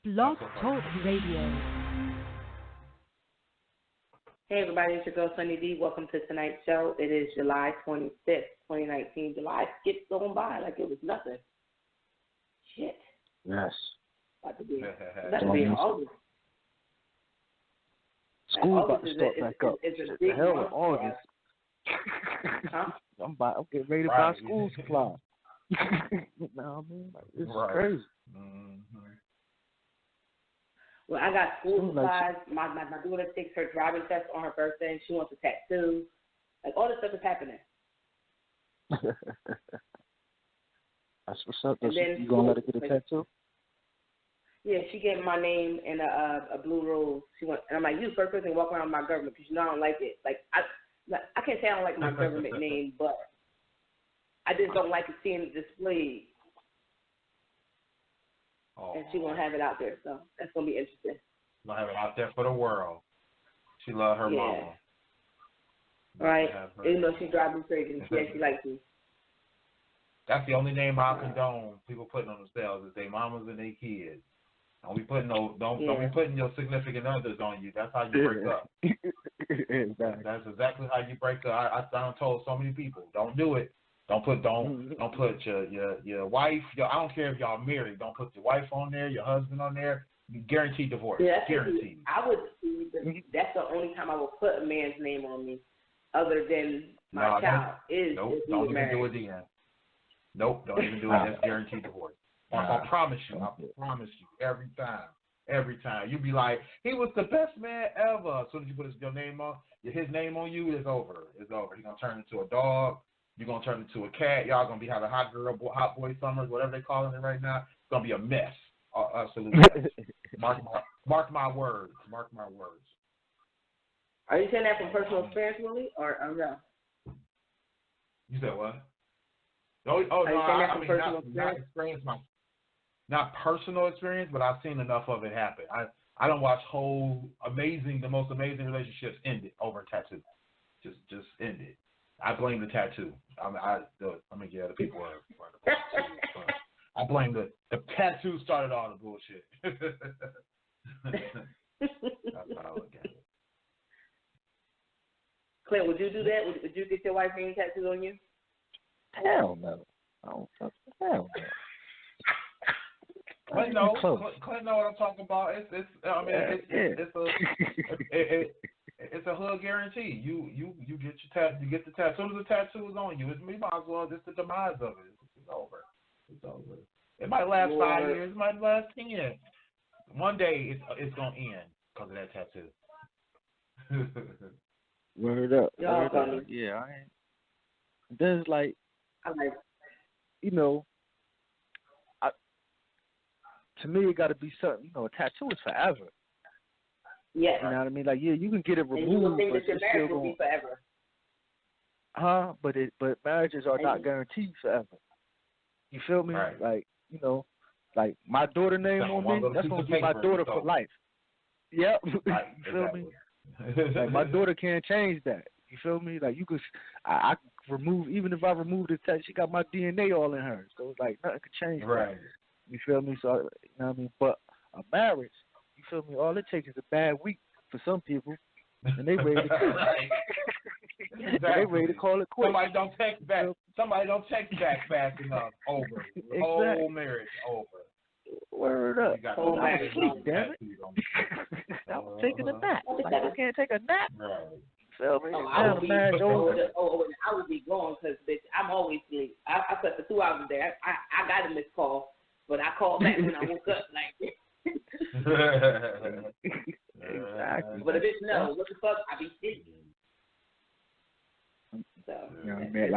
Blog Talk Radio. Hey everybody, it's your girl Sunny D. Welcome to tonight's show. It is July 25th, 2019. July skips going by like it was nothing. Shit. Yes. About to be in August. School about to start back up. It's a Shit, big the hell month in August. Huh? I'm getting ready to buy school supplies. You know what I mean? Like, this is crazy. Mm-hmm. Well, I got school supplies. My daughter takes her driving test on her birthday. She wants a tattoo. Like, all this stuff is happening. That's what's up. You going to let her get a tattoo? Yeah, she gave my name in a blue rose. And I'm like, you the first person to walk around with my government because you know I don't like it. Like, I can't say I don't like my government name, but I just don't like seeing it displayed. Oh. And she gonna have it out there, so that's gonna be interesting. Gonna have it out there for the world. She love her mama. Right. Even though she's driving crazy, yeah, she likes me. That's the only name I condone people putting on themselves is their mamas and their kids. Don't be putting don't be putting your significant others on you. That's how you break up. Exactly. That's exactly how you break up. I done told so many people, don't do it. Don't put your wife. I don't care if y'all married. Don't put your wife on there, your husband on there. Guaranteed divorce. Yeah, guaranteed. That's the only time I will put a man's name on me, other than my child. Don't even do it then. Nope, don't even do it. That's guaranteed divorce. I promise you. I promise you. Every time. You be like, he was the best man ever. As soon as you put his name on you, it's over. It's over. He's gonna turn into a dog. You're going to turn into a cat. Y'all going to be having hot boy summers, whatever they're calling it right now. It's going to be a mess. Absolutely. Mark my words. Mark my words. Are you saying that from personal experience, Willie, or no? You said what? Not personal experience, but I've seen enough of it happen. I don't watch the most amazing relationships ended over a tattoo. Just ended. I blame the tattoo. I'm gonna give the people I blame the tattoo started all the bullshit. That's how I look at it. Clint, would you do that? Would you get your wife's name tattooed on you? Hell no. Hell no. Clint know what I'm talking about. It's a hood guarantee. You get your tattoo. You get the tattoo. As soon as the tattoo is on you, we might as well just the demise of it. It's over. It's over. It might last 5 years. It might last 10 years. One day it's gonna end because of that tattoo. Word up. Yeah, I ain't. Then it's like, to me it got to be something. A tattoo is forever. Yeah. You know what I mean? Like, yeah, you can get it removed, but it's still going. Forever. But marriages are not guaranteed forever. You feel me? Right. Like, like my daughter name on me, that's gonna be my daughter for life. Yep. Right. You feel me? Like, my daughter can't change that. You feel me? Like, you could, I remove, even if I remove the tattoo, she got my DNA all in her, so it's like nothing could change. Right. That. You feel me? So, you know what I mean? But a marriage, you feel me? All it takes is a bad week for some people, and they ready to quit. Exactly. They ready to call it quits. Somebody don't text back fast enough. Over. The whole marriage over. Word up. I was asleep, damn it. I was taking a nap. Like, I can't take a nap. Right. Feel me? I would be gone because, bitch, I'm always asleep. I slept for 2 hours a day. I got a missed call, but I called back when I woke up. Like, exactly. But if it's no, what the fuck? I be sick. So, you know what I mean?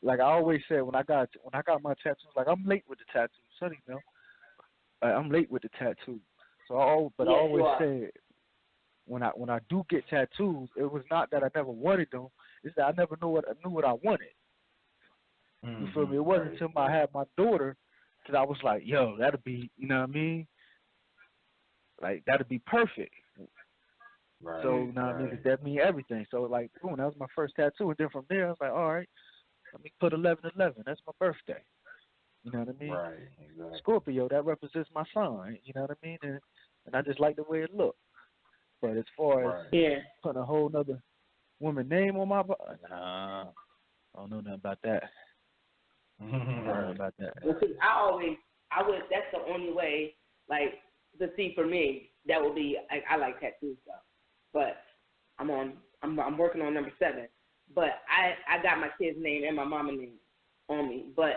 Like I always said when I got my tattoos, like, I'm late with the tattoos, Sonny, Like, I'm late with the tattoos. So I always said when I do get tattoos, it was not that I never wanted them. It's that I never knew what I wanted. Mm-hmm. You feel me? It wasn't until I had my daughter that I was like, yo, that'll be, you know what I mean? Like, that'll be perfect. Right. So, you know what I mean? 'Cause that mean everything. So, like, boom, that was my first tattoo. And then from there, I was like, all right, let me put 11/11. That's my birthday. You know what I mean? Right, exactly. Scorpio, that represents my sign. You know what I mean? And I just like the way it looks. But as far as putting a whole nother woman name on my body, nah, I don't know nothing about that. I don't know about that. Because I would. That's the only way. Like, to see for me, that would be. I like tattoos stuff, but I'm working on number 7. But I got my kid's name and my mama's name on me. But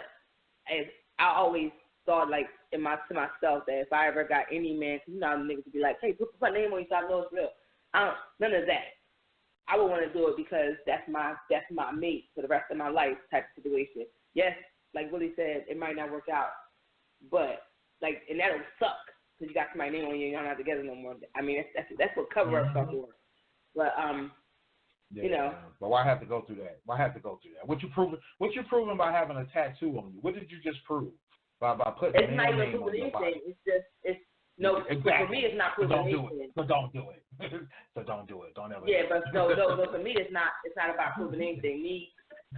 I always thought, like, to myself, that if I ever got any man, because you know how niggas would be like, hey, put my name on you so I know it's real. None of that. I would want to do it because that's my mate for the rest of my life type of situation. Yes, like Willie said, it might not work out, but like, and that'll suck because you got somebody's name on you and you're not together no more. I mean, that's what cover up stuff for. But you know. But why have to go through that? What you proving by having a tattoo on you? What did you just prove by putting it's not even proving anything. It's no. Exactly. For me, it's not proving anything. So don't do it. Don't ever. Yeah, but no. For me, it's not about proving anything. Me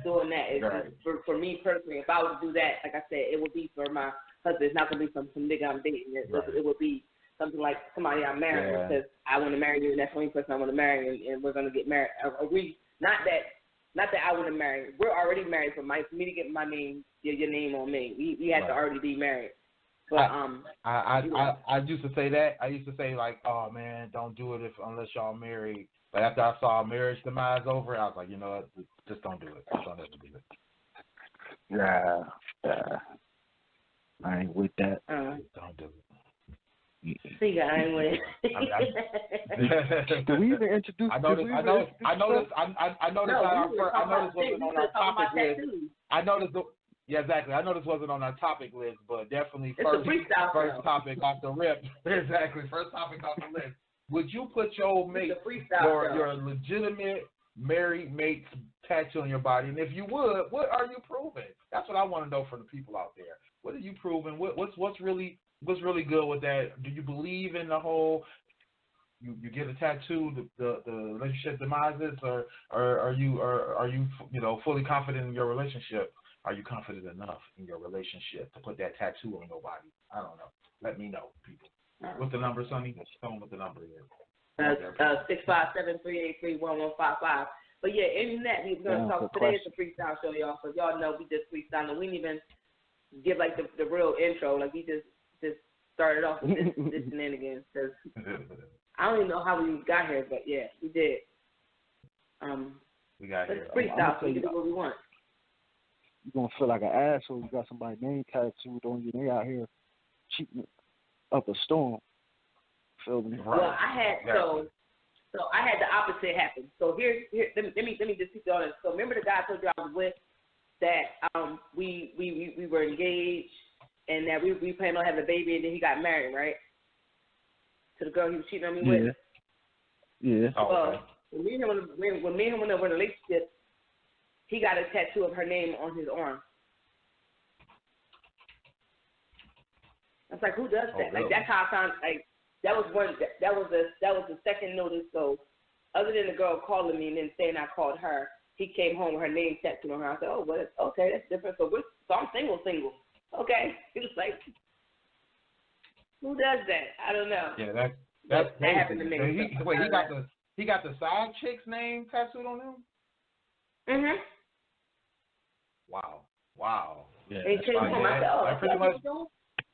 doing that is for me personally. If I was to do that, like I said, it would be for my husband. It's not gonna be some nigga I'm dating. It would be something like somebody I'm marrying because I want to marry you, and that's the only person I want to marry, and we're gonna get married. Not that I want to marry. We're already married. For me to get my name, your name on me, we had to already be married. But I used to say that. I used to say, like, oh man, don't do it unless y'all married. But after I saw marriage demise over, I was like, you know what, just don't do it. Just don't ever do it. Yeah. I ain't with that. Don't do it. See, I ain't with it. Did we even introduce? I noticed wasn't on our topic list. I noticed. Yeah, exactly. I know this wasn't on our topic list, but definitely first topic off the rip. Exactly, first topic off the list. Would you put your mate, your legitimate married mate's tattoo on your body? And if you would, what are you proving? That's what I want to know from the people out there. What are you proving? What's really good with that? Do you believe in the whole you get a tattoo, the relationship demises, or are you fully confident in your relationship? Are you confident enough in your relationship to put that tattoo on your body? I don't know. Let me know, people. What's the number, Sonny? Tell them what the number is. 657-383-1155. But yeah, in that we're gonna talk today. It's a freestyle show, y'all. So y'all know we just freestyling. We didn't even give like the real intro. Like we just started off with this shenanigans. Cause I don't even know how we got here, but yeah, we did. We got here. Freestyle, so we can do what we want. You're going to feel like an asshole. You got somebody's name tattooed on you. They out here cheating up a storm. Feel me? Well, I had the opposite happen. So here let me just keep on it. So remember the guy I told you I was with that we were engaged and that we planned on having a baby, and then he got married, right? To the girl he was cheating on me with. Yeah. Well, when me and him were in a relationship, he got a tattoo of her name on his arm. I was like, who does that? Like that's how I found. Like that was the second notice. So other than the girl calling me and then saying I called her, he came home with her name tattooed on her. I said, oh, well, okay, that's different. So I'm single. Okay. He was like, who does that? I don't know. Yeah, that happened to me. He got the side chick's name tattooed on him. Mhm. Wow. Yeah.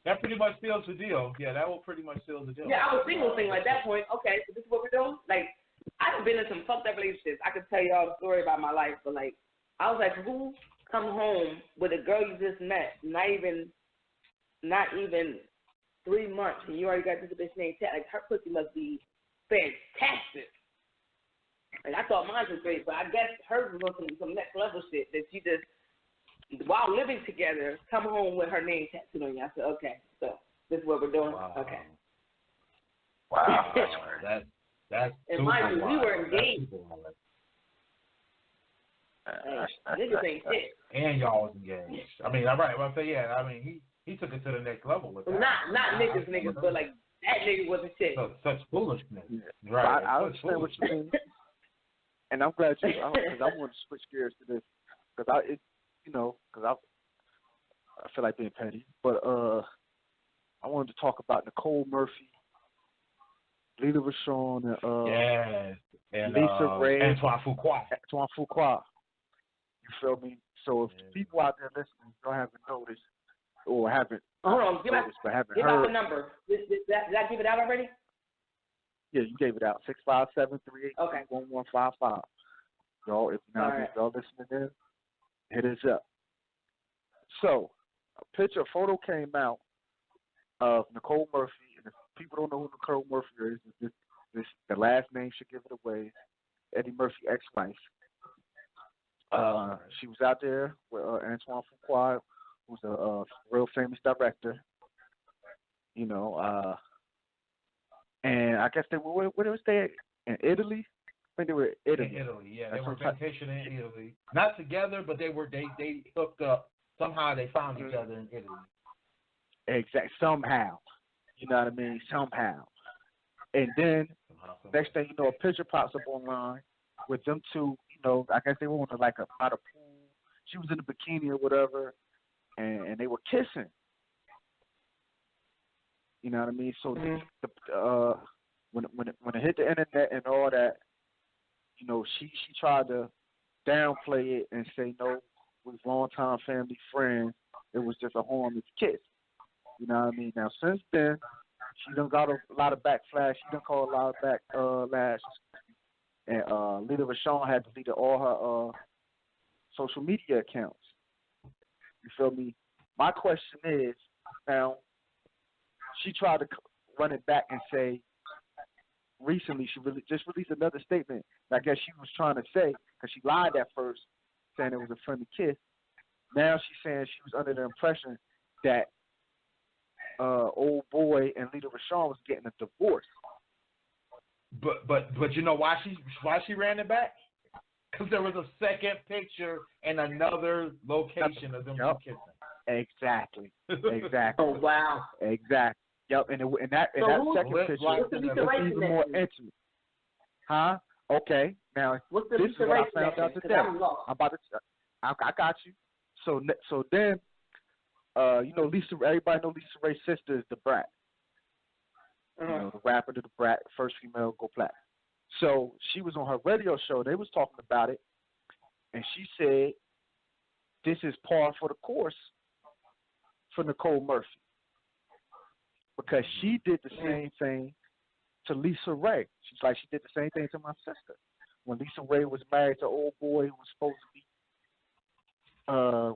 That pretty much seals the deal. Yeah, that will pretty much seal the deal. Yeah, I was single at that point. Okay, so this is what we're doing. Like, I've been in some fucked up relationships. I could tell you all the story about my life, but like, I was like, who come home with a girl you just met, not even 3 months, and you already got this bitch named Tat? Like, her pussy must be fantastic. Like, I thought mine was great, but I guess hers was some next level shit that she just, while living together, come home with her name tattooed on you. I said, okay, so this is what we're doing. Wow. Okay. Wow. That's and mind you, we were engaged. Niggas ain't shit. And y'all was engaged. I mean, all right. Well, I say yeah. I mean, he took it to the next level with that. Not niggas, but like that nigga wasn't shit. Such foolishness. Yeah. Right. I understand what you mean. And I'm glad you, because I want to switch gears to this, because I feel like being petty, but I wanted to talk about Nicole Murphy, Lita Rashawn, and Lisa Ray, Antoine Fuqua. You feel me? So if people out there listening don't haven't noticed or haven't hold on, give noticed, but haven't give heard, out the number. Did I give it out already? Yeah, you gave it out. 657-382-1155. Y'all, if not, if y'all listening in, hit us up. So, a photo came out of Nicole Murphy, and if people don't know who Nicole Murphy is, the last name should give it away. Eddie Murphy's ex-wife. She was out there with Antoine Fuqua, who's a real famous director. You know, and I guess they were, where did they stay? In Italy? I think they were in Italy. In Italy, yeah. They were vacationing in Italy. Not together, but they hooked up. Somehow they found each other in Italy. Exactly. Somehow. You know what I mean? Somehow. And then, next thing you know, a picture pops up online with them two. You know, I guess they were on like by the pool. She was in a bikini or whatever, and they were kissing. You know what I mean? So when it hit the internet and all that, you know, she tried to downplay it and say no, we was longtime family friends. It was just a harmless kiss. You know what I mean? Now since then, she done got a lot of backflash. She done caught a lot of backlash. And Lita Rashawn had deleted all her social media accounts. You feel me? My question is, now, she tried to run it back and say, recently she just released another statement that I guess she was trying to say, because she lied at first, saying it was a friendly kiss. Now she's saying she was under the impression that old boy and Lita Rashawn was getting a divorce. But you know why she ran it back? Because there was a second picture in another location of them kissing. Exactly. Oh wow. Exactly. Yep. And that second picture was even more intimate. Huh? Okay. Now this is what I found out today. I'm about to. I got you. So then, you know, everybody knows Lisa Ray's sister is the Brat. You know, the rapper to the Brat, first female go platinum. So she was on her radio show. They was talking about it, and she said, "This is par for the course for Nicole Murphy, because she did the same thing to Lisa Ray. She's like, she did the same thing to my sister. When Lisa Ray was married to old boy who was supposed to be,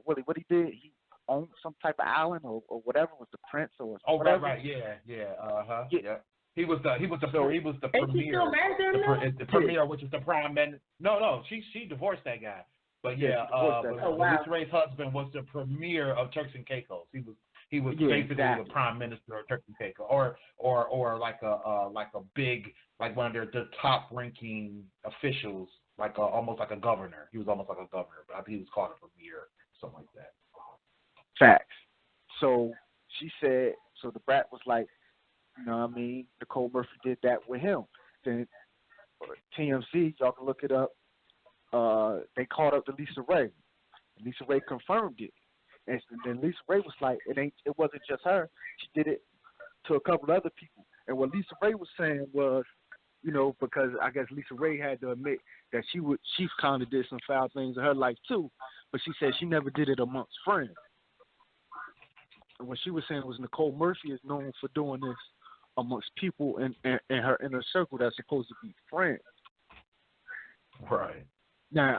what he did, he owned some type of island or whatever, was the prince or whatever. Right, yeah. He was the premier. The premier, which is the prime minister. No, she divorced that guy. But Lisa Ray's husband was the premier of Turks and Caicos. He was basically the prime minister of Turks and Caicos, or like a big, like one of the top ranking officials, almost like a governor. He was almost like a governor, but I think he was called a premier, something like that. Facts. So she said. So the Brat was like, you know what I mean? Nicole Murphy did that with him. Then TMZ, y'all can look it up. They called up to Lisa Ray. And Lisa Ray confirmed it. And then Lisa Ray was like, it wasn't just her. She did it to a couple of other people. And what Lisa Ray was saying was, you know, because I guess Lisa Ray had to admit that she kind of did some foul things in her life too, but she said she never did it amongst friends. And what she was saying was Nicole Murphy is known for doing this amongst people in her inner circle that's supposed to be friends. Right. Now,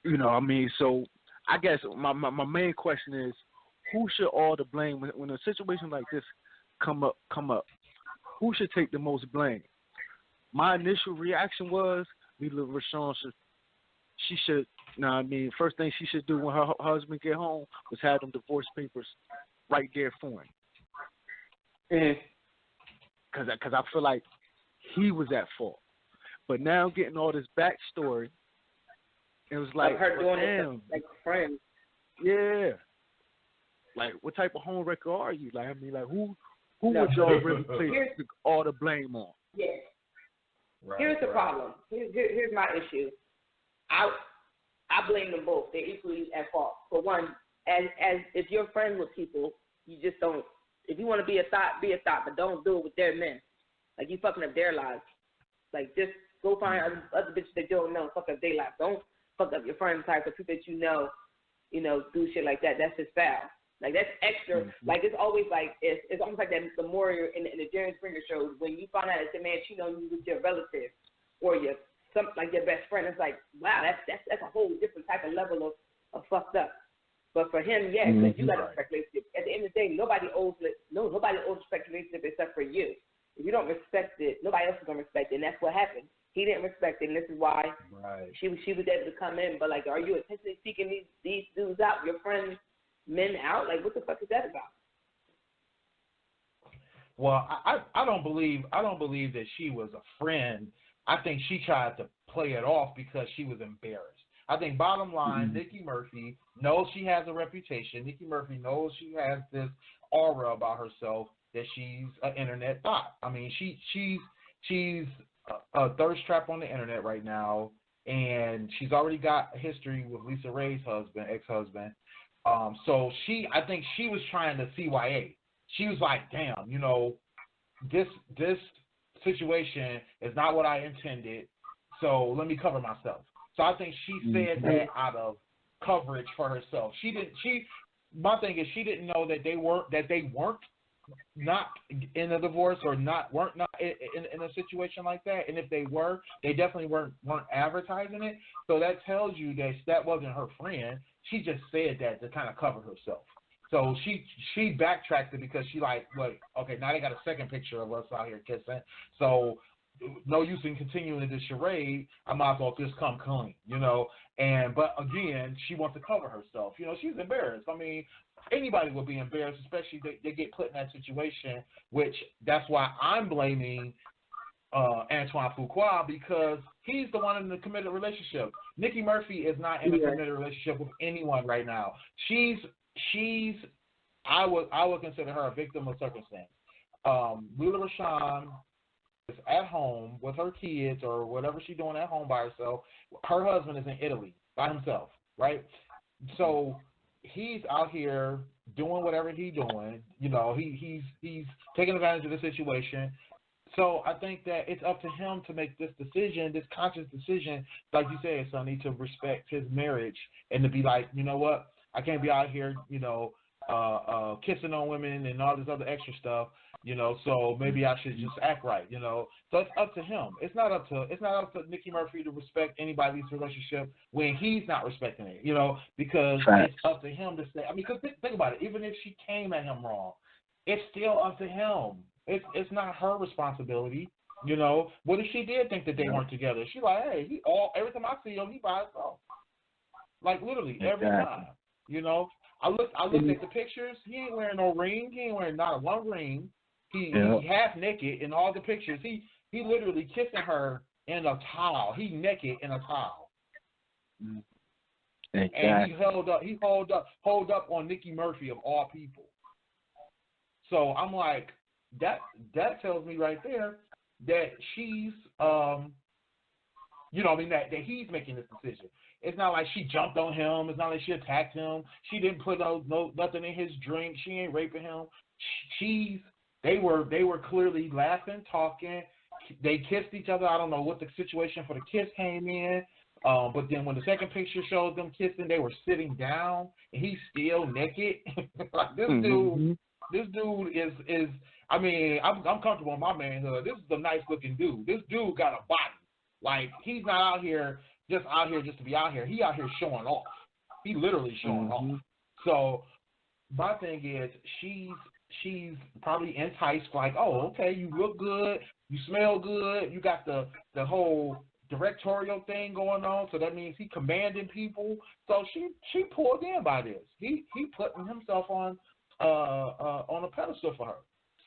you know, I mean, so I guess my main question is, who should all the blame when a situation like this come up? Who should take the most blame? My initial reaction was Lita Rashawn should. First thing she should do when her husband get home was have them divorce papers right there for him. Because I feel like he was at fault. But now getting all this backstory, it was like, her doing it like friends. Yeah. Like, what type of home wrecker are you? Like, I mean, like, who would y'all really place all the blame on? Yeah. Right, here's the problem. Here's my issue. I blame them both. They're equally at fault. For one, as if you're friends with people, you just don't. If you want to be a thought, but don't do it with their men. Like, you fucking up their lives. Like, just go find other bitches that you don't know, fuck up their lives. Don't fuck up your friends' lives or people that you know, do shit like that. That's just foul. Like, that's extra. Mm-hmm. Like, it's always like, it's almost like that the more in the Jerry Springer show, when you find out that the man cheating on you with your relative or your best friend, it's like, wow, that's a whole different type of level of fucked up. But for him, yes, like, you got to respect relationship. At the end of the day, nobody owes respect relationship except for you. If you don't respect it, nobody else is gonna respect it, and that's what happened. He didn't respect it, and this is why she was able to come in. But, like, are you intentionally seeking these dudes out, your friends, men out? Like, what the fuck is that about? Well, I don't believe that she was a friend. I think she tried to play it off because she was embarrassed. I think bottom line, Nikki Murphy knows she has a reputation. Nikki Murphy knows she has this aura about herself that she's an internet thought. I mean, she's a thirst trap on the internet right now, and she's already got a history with Lisa Ray's ex-husband. So I think she was trying to CYA. She was like, damn, this situation is not what I intended, so let me cover myself. So I think she said that out of coverage for herself. My thing is, she didn't know that they weren't not in a divorce or weren't in a situation like that. And if they were, they definitely weren't advertising it. So that tells you that wasn't her friend. She just said that to kind of cover herself. So she backtracked it because she like, wait, okay, now they got a second picture of us out here kissing. So no use in continuing this charade. I might as well just come clean, but again, she wants to cover herself. She's embarrassed. I mean, anybody would be embarrassed, especially they get put in that situation, which that's why I'm blaming Antoine Fuqua, because he's the one in the committed relationship. Nikki Murphy is not in a committed relationship with anyone right now. I would consider her a victim of circumstance. Lula Rashawn is at home with her kids or whatever she's doing at home by herself. Her husband is in Italy by himself, right? So he's out here doing whatever he's doing. He's taking advantage of the situation. So I think that it's up to him to make this decision, this conscious decision, like you said, Sonny, to respect his marriage and to be like, you know what, I can't be out here, kissing on women and all this other extra stuff, so maybe I should just act right, So it's up to him. It's not up to Nikki Murphy to respect anybody's relationship when he's not respecting it, because it's up to him to say. I mean, because think about it. Even if she came at him wrong, it's still up to him. It's not her responsibility, What if she did think that they weren't together? She's like, hey, every time I see him, he by himself. Like, literally every time, I looked at the pictures. He ain't wearing no ring. He ain't wearing not one ring. He half naked in all the pictures. He literally kissing her in a towel. He naked in a towel. Exactly. And he hold up on Nikki Murphy of all people. So I'm like, that tells me right there that she's that he's making this decision. It's not like she jumped on him. It's not like she attacked him. She didn't put nothing in his drink. She ain't raping him. They were clearly laughing, talking. They kissed each other. I don't know what the situation for the kiss came in. But then when the second picture showed them kissing, they were sitting down, and he's still naked. Like, this dude is. I mean, I'm comfortable in my manhood. This is a nice looking dude. This dude got a body. Like, he's not out here just to be out here. He out here showing off. He literally showing off. So my thing is, she's probably enticed, like, oh, okay, you look good, you smell good, you got the whole directorial thing going on, so that means he commanding people. So she pulled in by this. He putting himself on a pedestal for her.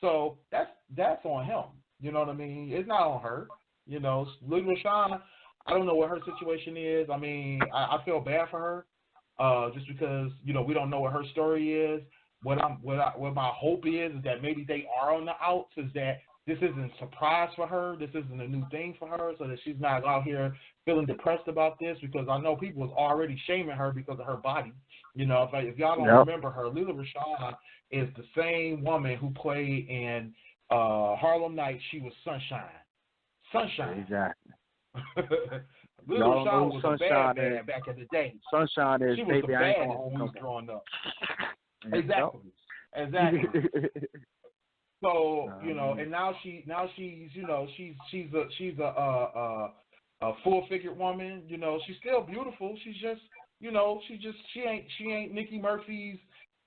So that's on him. You know what I mean? It's not on her. Lil Rashawn, I don't know what her situation is. I mean, I feel bad for her, just because we don't know what her story is. What my hope is that maybe they are on the outs, is that this isn't a surprise for her. This isn't a new thing for her, so that she's not out here feeling depressed about this, because I know people was already shaming her because of her body. You know, if y'all don't remember her, Lela Rashawn is the same woman who played in Harlem Nights. She was Sunshine. Exactly. Lela Rashawn was Sunshine a bad man back in the day. Sunshine is, she was baby, the I ain't baddest when we was growing up. Exactly. So you know, and now she's you know she's a full figured woman. You know, she's still beautiful. She's just you know she ain't Nikki Murphy's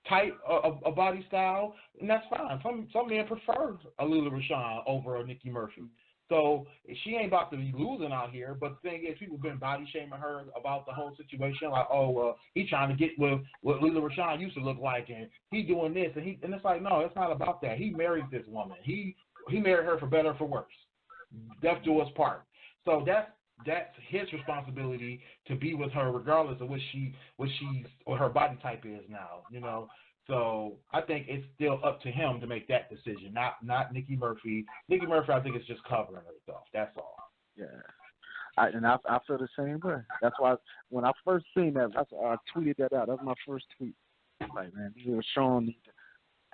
type of body style, and that's fine. Some men prefer a Lela Rashawn over a Nikki Murphy. So she ain't about to be losing out here. But the thing is, people been body shaming her about the whole situation. Like, he trying to get with what Lela Rashawn used to look like, and he doing this, and it's like, no, it's not about that. He married this woman. He married her for better or for worse. Death do us part. So that's his responsibility to be with her, regardless of what her body type is now. You know. So I think it's still up to him to make that decision, not Nikki Murphy. Nikki Murphy, I think, is just covering herself. That's all. Yeah, I feel the same way. That's why when I first seen that, I tweeted that out. That was my first tweet. Like, man, Lela Rashawn need to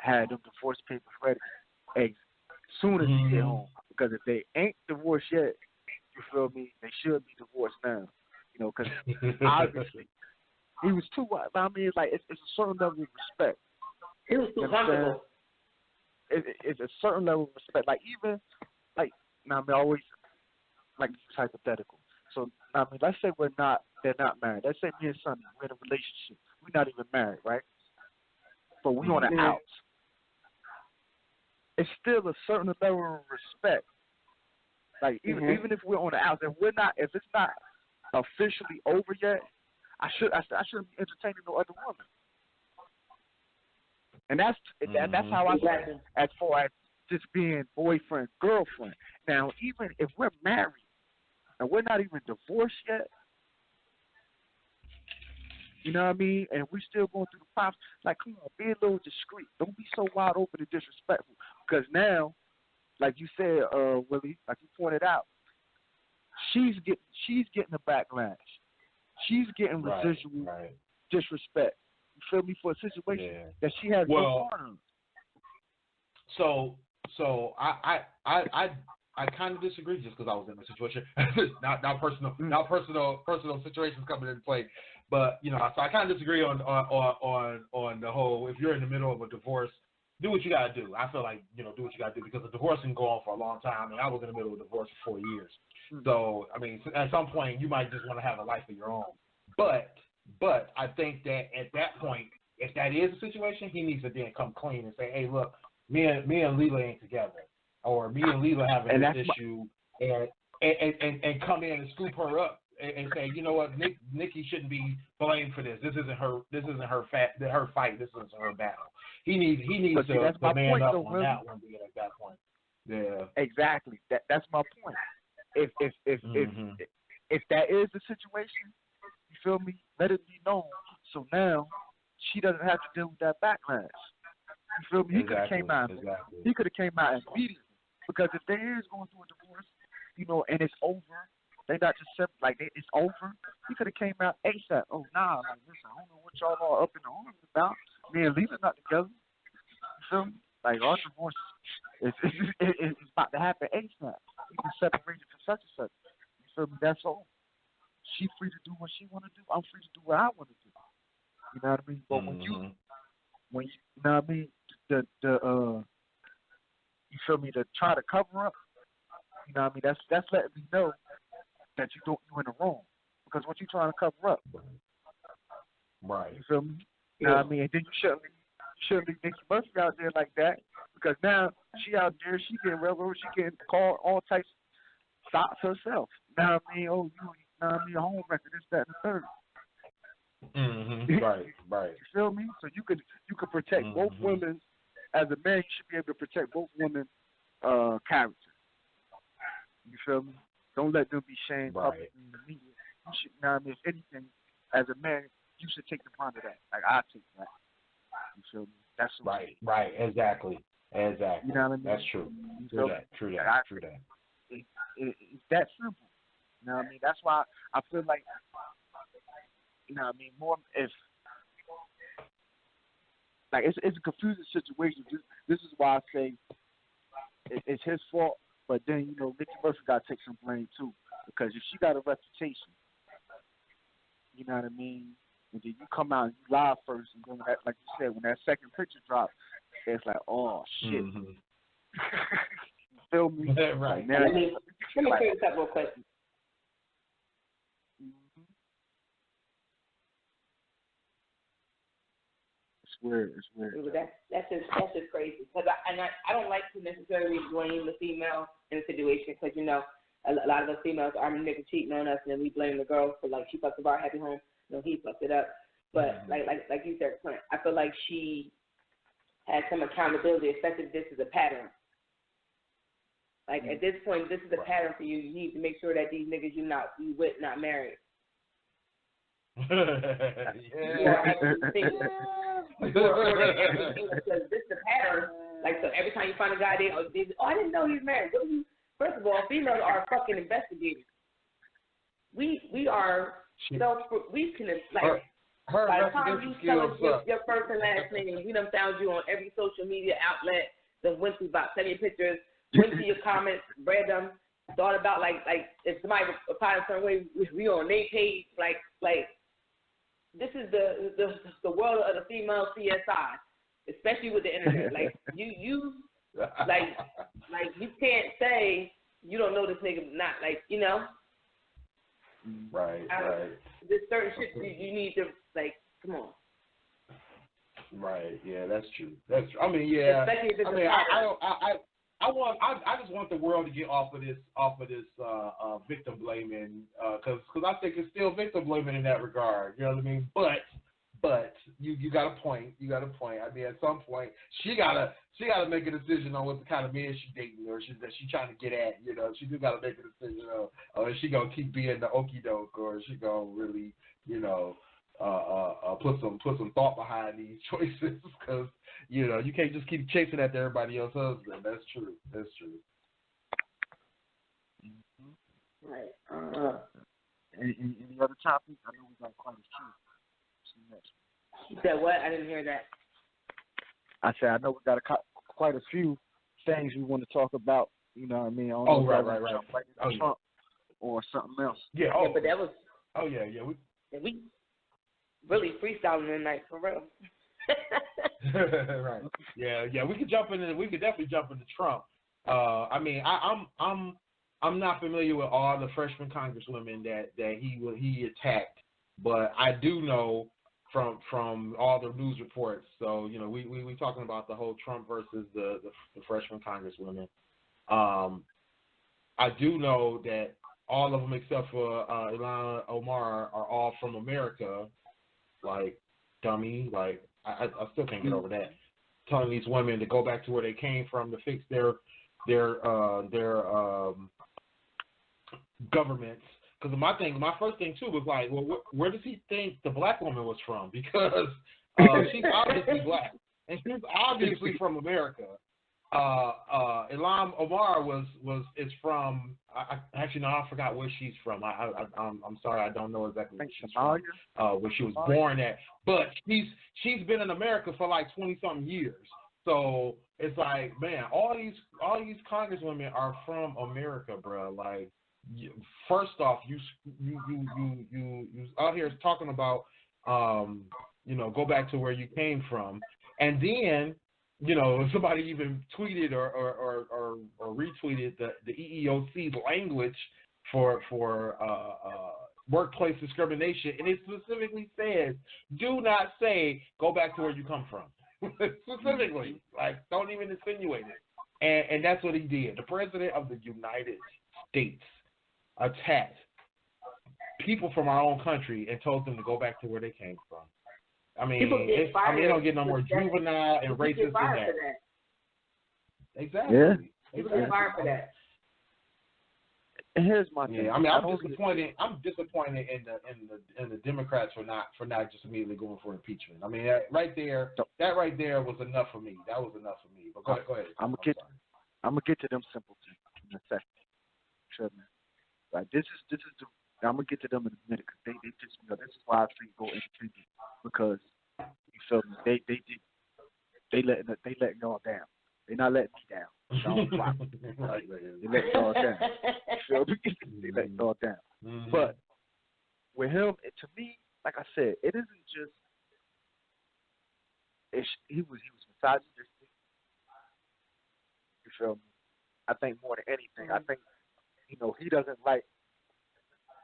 have them divorce papers ready as soon as they get home, because if they ain't divorced yet, you feel me? They should be divorced now. You know, because obviously. He was too wild. I mean, it's like it's a certain level of respect. He was too comfortable. It's a certain level of respect. Like even like now, I mean, always like it's hypothetical. So I mean, let's say they're not married. Let's say me and Sonny, we're in a relationship. We're not even married, right? But we on the outs. It's still a certain level of respect. Like even if we're on the outs, if it's not officially over yet. I shouldn't be entertaining no other woman, and that's how I see it as far as just being boyfriend, girlfriend. Now, even if we're married and we're not even divorced yet, you know what I mean, and we're still going through the process. Like, come on, be a little discreet. Don't be so wide open and disrespectful. Because now, like you said, Willie, like you pointed out, she's getting a backlash. She's getting residual disrespect. You feel me? For a situation that she has no part of. So I kind of disagree, just because I was in a situation. not personal situations coming into play, but you know, so I kind of disagree on the whole. If you're in the middle of a divorce, do what you gotta do. I feel like, you know, do what you gotta do, because the divorce can go on for a long time, and I was in the middle of a divorce for 4 years. So, I mean, at some point, you might just want to have a life of your own. But I think that at that point, if that is the situation, he needs to then come clean and say, hey, look, me and Lela ain't together, or me and Lela having this issue, and come in and scoop her up and say, you know what, Nikki shouldn't be blamed for this. This isn't her fight. This isn't her battle. He needs to man up on that one at that point. Yeah. Exactly. That's my point. If that is the situation, you feel me? Let it be known. So now she doesn't have to deal with that backlash. You feel me? He could have came out. He could have came out immediately, because if they is going through a divorce, you know, and it's over, they not just it's over. He could have came out ASAP. Oh nah, like listen, I don't know what y'all are up in the arms about. Me and Lela not together. You feel me? Like our divorce is about to happen ASAP. We can separate it for such and such. You feel me? That's all. She free to do what she want to do. I'm free to do what I want to do. You know what I mean? But when you know what I mean, the you feel me, to try to cover up, you know what I mean, that's letting me know that you're in the wrong. Because what you trying to cover up. Right. You feel me? You know what I mean? And then you shouldn't leave Nikki Murphy out there like that, because now she out there, she getting railroaded, she getting called all types of thoughts herself. You know what I mean? Oh, you know what I mean, a home record, this, that, and the third. Right. You feel me? So you could protect both women. As a man, you should be able to protect both women's character. You feel me? Don't let them be shamed publicly in the media. You should, you know what I mean? If anything, as a man, you should take the brunt of that. Like, I take that. You feel me? That's right. Exactly. You know what I mean? That's true. You True that. It's that simple. You know what I mean? That's why I feel like, you know what I mean, more if, like, it's a confusing situation. This is why I say it's his fault, but then, you know, Nikki Murphy got to take some blame, too, because if she got a reputation, you know what I mean, and then you come out and you lie first, and then, when that, like you said, when that second picture drops, it's like, oh, shit. Mm-hmm. You feel me? Right. Now, let me ask you a couple of questions. It's weird. That's just crazy. Because I don't like to necessarily blame the female in a situation because, you know, a lot of us females are nigga cheating on us and then we blame the girl for, like, she fucked up our happy home. No, he fucked it up. But like you said, I feel like she has some accountability, especially if this is a pattern. Like, at this point, this is a pattern for you. You need to make sure that these niggas you with not married. Yeah. Because this is a pattern. Like, so every time you find a guy, I didn't know he's married. First of all, females are fucking investigators. We are we can, like, by the time you tell us your first and last name, we done found you on every social media outlet, that went through about 70 pictures, went through your comments, read them, thought about, like if somebody applied a certain way, we on their page, like this is the world of the female CSI, especially with the internet. Like you like you can't say you don't know this nigga, not, like, you know. Right. There's certain shit you need to, like, come on. Right. Yeah, that's true. I mean, yeah. Especially if it's I just want the world to get off of this victim blaming, because I think it's still victim blaming in that regard. You know what I mean? But you got a point. I mean, at some point she gotta make a decision on what the kind of man she dating or that she trying to get at. You know, she do gotta make a decision on is she gonna keep being the okie doke or is she gonna really, you know, put some thought behind these choices, because, you know, you can't just keep chasing after everybody else's husband. That's true. Right. Any other topic? I know we got quite a few. You said what? I didn't hear that. I said I know we got quite a few things we want to talk about. You know what I mean? Right. Trump or something else. Yeah. Yeah, but that was. Oh yeah. We really freestyling tonight, for real. Right. Yeah. We could definitely jump into Trump. I mean, I'm not familiar with all the freshman congresswomen that he attacked, but I do know from all the news reports. So, you know, we talking about the whole Trump versus the freshman congresswomen. I do know that all of them except for Ilhan Omar are all from America. Like, dummy. Like, I still can't get over that. Telling these women to go back to where they came from to fix their governments. Because my first thing too was like, well, where does he think the black woman was from? Because she's obviously black and she's obviously from America. Ilhan Omar is from. I forgot where she's from. I'm sorry, I don't know exactly where she's from. Where she was born at, but she's been in America for like 20-something years. So it's like, man, all these congresswomen are from America, bro. Like, first off, you out here talking about, you know, go back to where you came from, and then, you know, somebody even tweeted or retweeted the EEOC's language for workplace discrimination, and it specifically says, do not say go back to where you come from. Specifically, like, don't even insinuate it. And that's what he did. The president of the United States attacked people from our own country and told them to go back to where they came from. I mean, they don't get no more juvenile and racist than that. Exactly. Yeah. People get fired for that. And here's my thing. Yeah, I mean, I'm disappointed in the Democrats for not just immediately going for impeachment. I mean, that right there was enough for me. That was enough for me. But go ahead. I'm I'm gonna get to them simpletons in a second. Trust me. Like this is the. I'm gonna get to them in a minute because they just this is why I say go independent because you feel me. They letting y'all down. They not letting me down. They letting y'all down. You feel me? They letting y'all down. Mm-hmm. But with him, to me, like I said, it isn't just. He was misogynistic. You feel me? I think more than anything, I think he doesn't like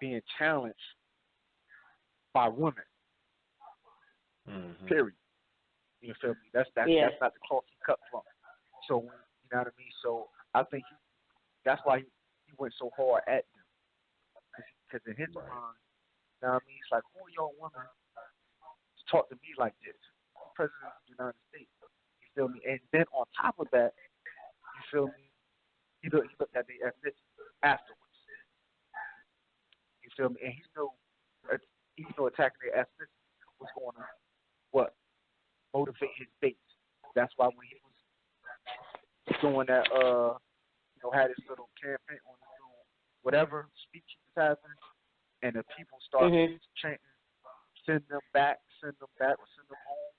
being challenged by women. Mm-hmm. Period. You feel me? That's not the cloth he cut from. So you know what I mean. So I think that's why he went so hard at them because in his mind, you know what I mean. It's like, who are y'all women to talk to me like this? I'm President of the United States. You feel me? And then on top of that, you feel me? He looked at the ethnicity afterwards. You feel me? And he knew attacking their ethnicity was going to motivate his base. That's why when he was doing that, had his little campaign on his little whatever speech he was having, and the people started chanting, send them back, or send them home,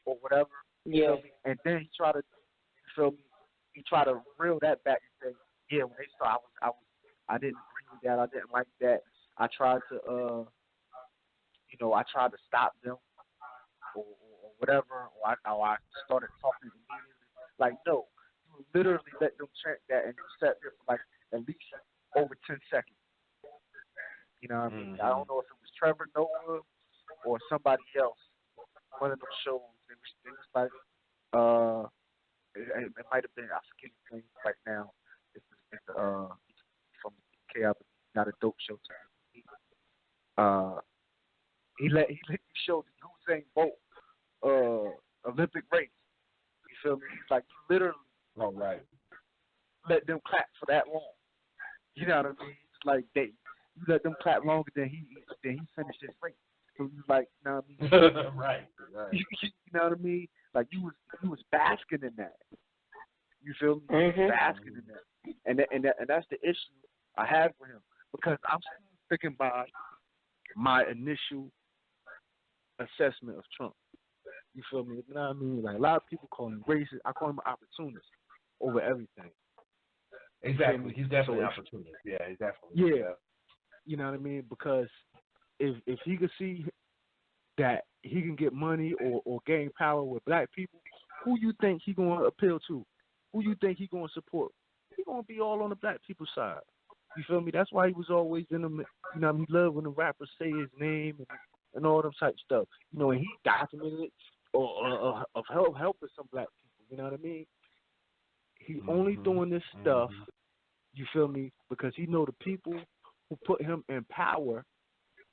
or whatever. You feel me? And then he tried to, you feel me? He tried to reel that back and say, yeah, when they saw I didn't agree with that. I didn't like that. I tried to, I tried to stop them or whatever. Or I started talking immediately. Like, no, you literally let them chant that and you sat there for like at least over 10 seconds. You know what I mean? I don't know if it was Trevor Noah or somebody else. One of them shows. It was like, it might have been, I forget his name right now. It's from UK, not a dope show. He let you show the Usain Bolt Olympic race. You feel me? Like you literally let them clap for that long. You know what I mean? It's like you let them clap longer than he finished his race. So you like, you know what I mean? Right. You know what I mean? Like you was basking in that. You feel me? Mm-hmm. Basking in that. And that's the issue I have with him because I'm still thinking by my initial assessment of Trump. You feel me? You know what I mean? Like a lot of people call him racist. I call him an opportunist over everything. Exactly. He's definitely an opportunist. Yeah, he's definitely. Yeah. You know what I mean? Because if he could see that he can get money or gain power with black people, who you think he going to appeal to? Who you think he going to support? He going to be all on the black people's side. You feel me? That's why he was always in them. You know, he loved when the rappers say his name and all them type stuff. You know, and he documented it of helping some black people. You know what I mean? He only doing this stuff. You feel me? Because he know the people who put him in power.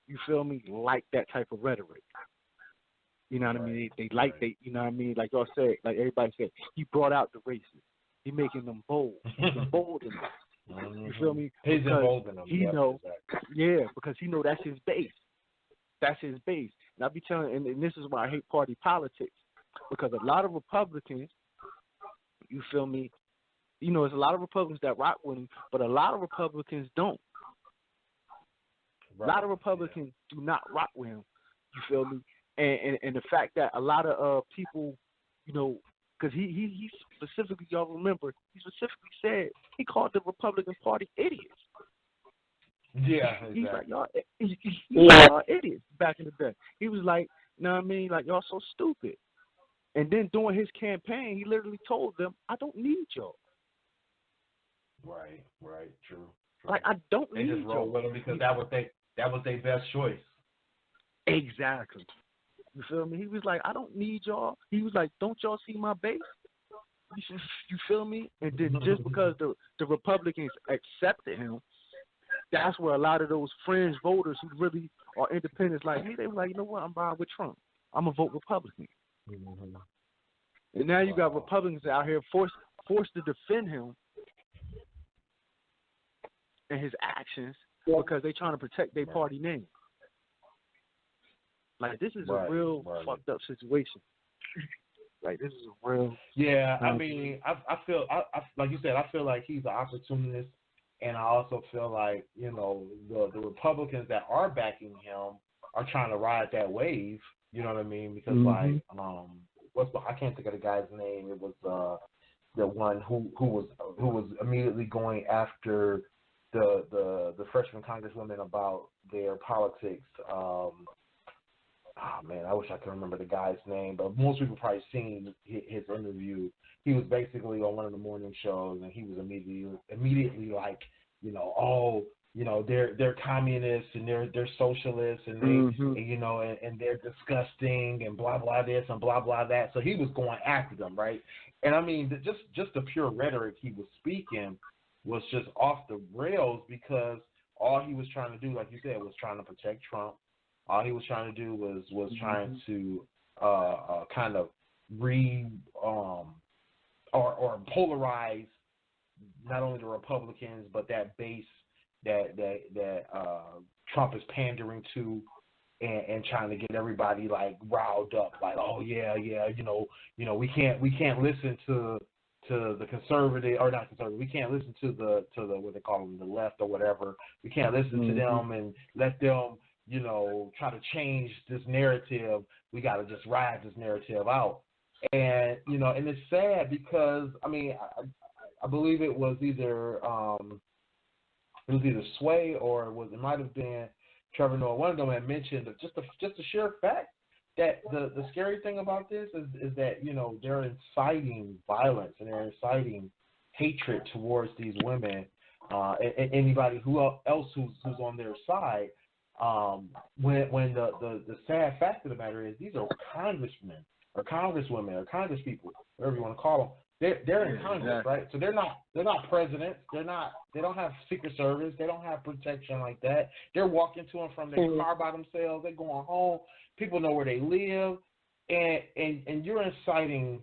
You feel me? Like that type of rhetoric. You know what I mean? They like you know what I mean? Like y'all said, like everybody said, he brought out the races. He making them bold. He's emboldening them. You feel me? He's because emboldening them. He know, because he know that's his base. That's his base. And I be telling, and this is why I hate party politics, because a lot of Republicans, you feel me? You know, there's a lot of Republicans that rock with him, but a lot of Republicans don't. A lot of Republicans do not rock with him. You feel me? And the fact that a lot of people, you know, because he specifically, y'all remember, he specifically said he called the Republican Party idiots. Yeah, exactly. He's like, y'all idiots back in the day. He was like, you know what I mean? Like, y'all so stupid. And then during his campaign, he literally told them, I don't need y'all. Right, true. Like, I don't need y'all. They just rolled with him because that was their best choice. Exactly. You feel me? He was like, I don't need y'all. He was like, don't y'all see my base? You feel me? And then just because the Republicans accepted him, that's where a lot of those fringe voters who really are independents like me, they were like, you know what, I'm riding with Trump. I'm going to vote Republican. Mm-hmm. And now you got Republicans out here forced to defend him and his actions because they're trying to protect their party name. Like, this is a real fucked up situation. Like, this is a real. Yeah, I mean, I feel like you said, I feel like he's an opportunist, and I also feel like, you know, the Republicans that are backing him are trying to ride that wave. You know what I mean? Because like, I can't think of the guy's name. It was the one who was immediately going after the freshman congresswomen about their politics. Oh man, I wish I could remember the guy's name, but most people probably seen his interview. He was basically on one of the morning shows, and he was immediately like, you know, oh, you know, they're communists and they're socialists and they and, you know, and they're disgusting and blah blah this and blah blah that. So he was going after them, right? And I mean, just the pure rhetoric he was speaking was just off the rails, because all he was trying to do, like you said, was trying to protect Trump. All he was trying to do was trying to kind of or polarize not only the Republicans but that base that Trump is pandering to, and trying to get everybody like riled up, like, oh yeah, you know, we can't listen to the conservative, or not conservative. We can't listen to the what they call them, the left or whatever. We can't listen to them and let them, you know, try to change this narrative. We got to just ride this narrative out. And, you know, and it's sad because, I mean, I believe it was either Sway or it might have been Trevor Noah. One of them had mentioned just the sheer fact that the scary thing about this is that, you know, they're inciting violence and they're inciting hatred towards these women and anybody else who's on their side. When the sad fact of the matter is, these are congressmen or congresswomen or congresspeople, whatever you want to call them. They're in Congress, right? So they're not presidents. They don't have Secret Service. They don't have protection like that. They're walking to and from their car by themselves. They're going home. People know where they live, and you're inciting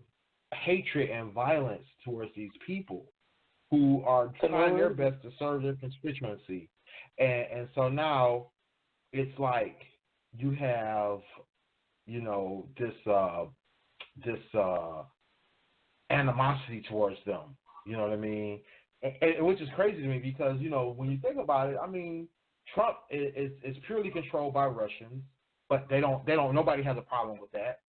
hatred and violence towards these people who are trying their best to serve their constituency, and so now it's like you have, you know, this animosity towards them. You know what I mean? And which is crazy to me because, you know, when you think about it, I mean, Trump is purely controlled by Russians, but nobody has a problem with that.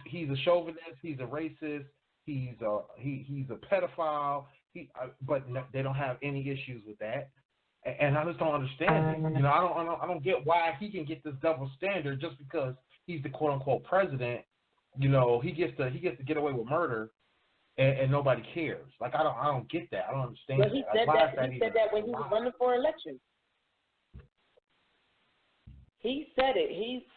He's a chauvinist. He's a racist. He's a pedophile. But they don't have any issues with that. And I just don't understand it. You know, I don't get why he can get this double standard just because he's the quote unquote president. You know, he gets to get away with murder, and nobody cares. Like I don't get that. I don't understand. Well, he said that when he was running for election. He said it. He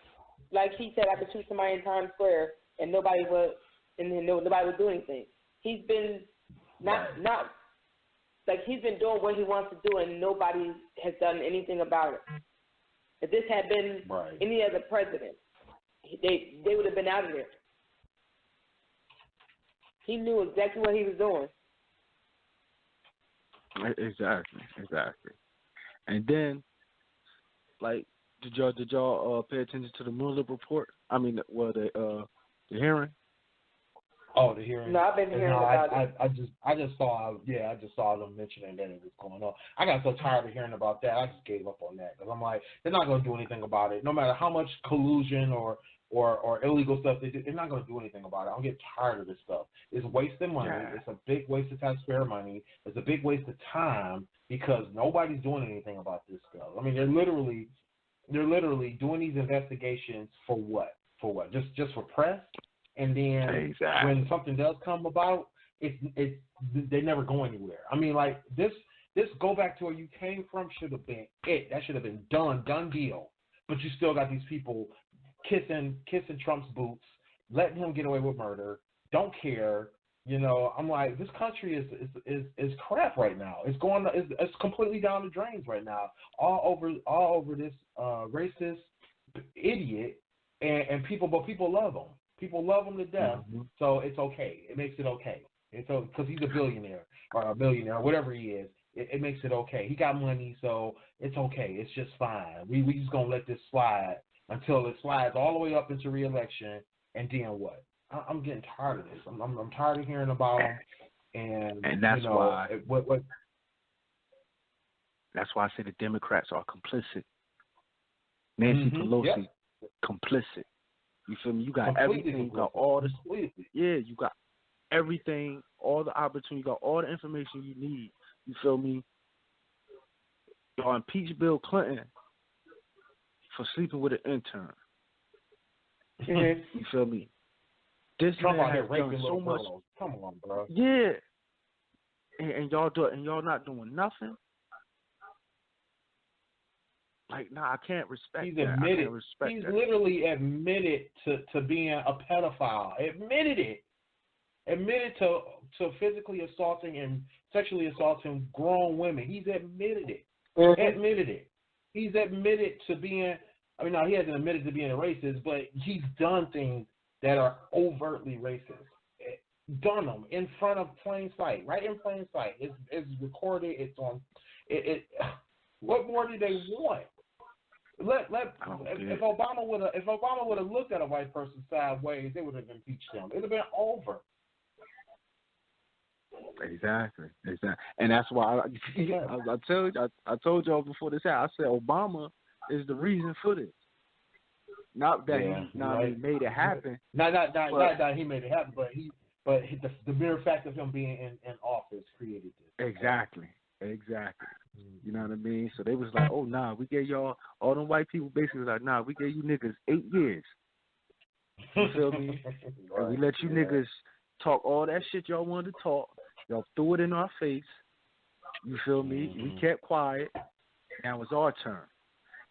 said I could shoot somebody in Times Square and nobody would do anything. He's been he's been doing what he wants to do, and nobody has done anything about it. If this had been any other president, they would have been out of there. He knew exactly what he was doing. Exactly. And then, like, did y'all pay attention to the Mueller report? I mean, the hearing. Oh, the hearing. No, I've been hearing about it. I just saw them mentioning that it was going on. I got so tired of hearing about that. I just gave up on that because I'm like, they're not going to do anything about it. No matter how much collusion or illegal stuff they do, they're not going to do anything about it. I'm getting tired of this stuff. It's wasting money. Yeah. It's a big waste of taxpayer money. It's a big waste of time because nobody's doing anything about this stuff. I mean, they're literally doing these investigations for what? For what? Just for press? And then when something does come about, they never go anywhere. I mean, like this go back to where you came from should have been it. That should have been done deal. But you still got these people kissing Trump's boots, letting him get away with murder, don't care. You know, I'm like, this country is crap right now. It's completely down the drains right now. All over this racist idiot, and people love him. People love him to death, so it's okay. It makes it okay. It's because he's a billionaire or a millionaire, whatever he is. It makes it okay. He got money, so it's okay. It's just fine. We just gonna let this slide until it slides all the way up into re-election, and then what? I'm getting tired of this. I'm tired of hearing about them. And that's why. What? That's why I say the Democrats are complicit. Nancy Pelosi, complicit. You feel me? You got everything. You got all this. Yeah, you got everything, all the opportunity, you got all the information you need. You feel me? Y'all impeach Bill Clinton for sleeping with an intern. You feel me? This Trump man out here has raping done little so much. girls. Come on, bro. Yeah, and y'all do it, and y'all not doing nothing. Like, nah, I can't respect He's that. admitted. I can't respect He's that. literally admitted to being a pedophile. Admitted it. Admitted to physically assaulting and sexually assaulting grown women. He's admitted it. Admitted it. He's admitted to being. I mean, no, he hasn't admitted to being a racist, but he's done things that are overtly racist. Done them in front of plain sight, right in plain sight. It's recorded. It's on. What more do they want? If Obama would have looked at a white person sideways, they would have impeached him. It would have been over. Exactly. And that's why I told y'all before this out. I said Obama is the reason for this. Not that he made it happen. Not that he made it happen, but the mere fact of him being in office created this. Exactly. You know what I mean? So they was like, oh, nah, we gave y'all, all them white people basically was like, nah, we gave you niggas 8 years. You feel me? Right. And we let you niggas talk all that shit y'all wanted to talk. Y'all threw it in our face. You feel me? We kept quiet. Now it's our turn.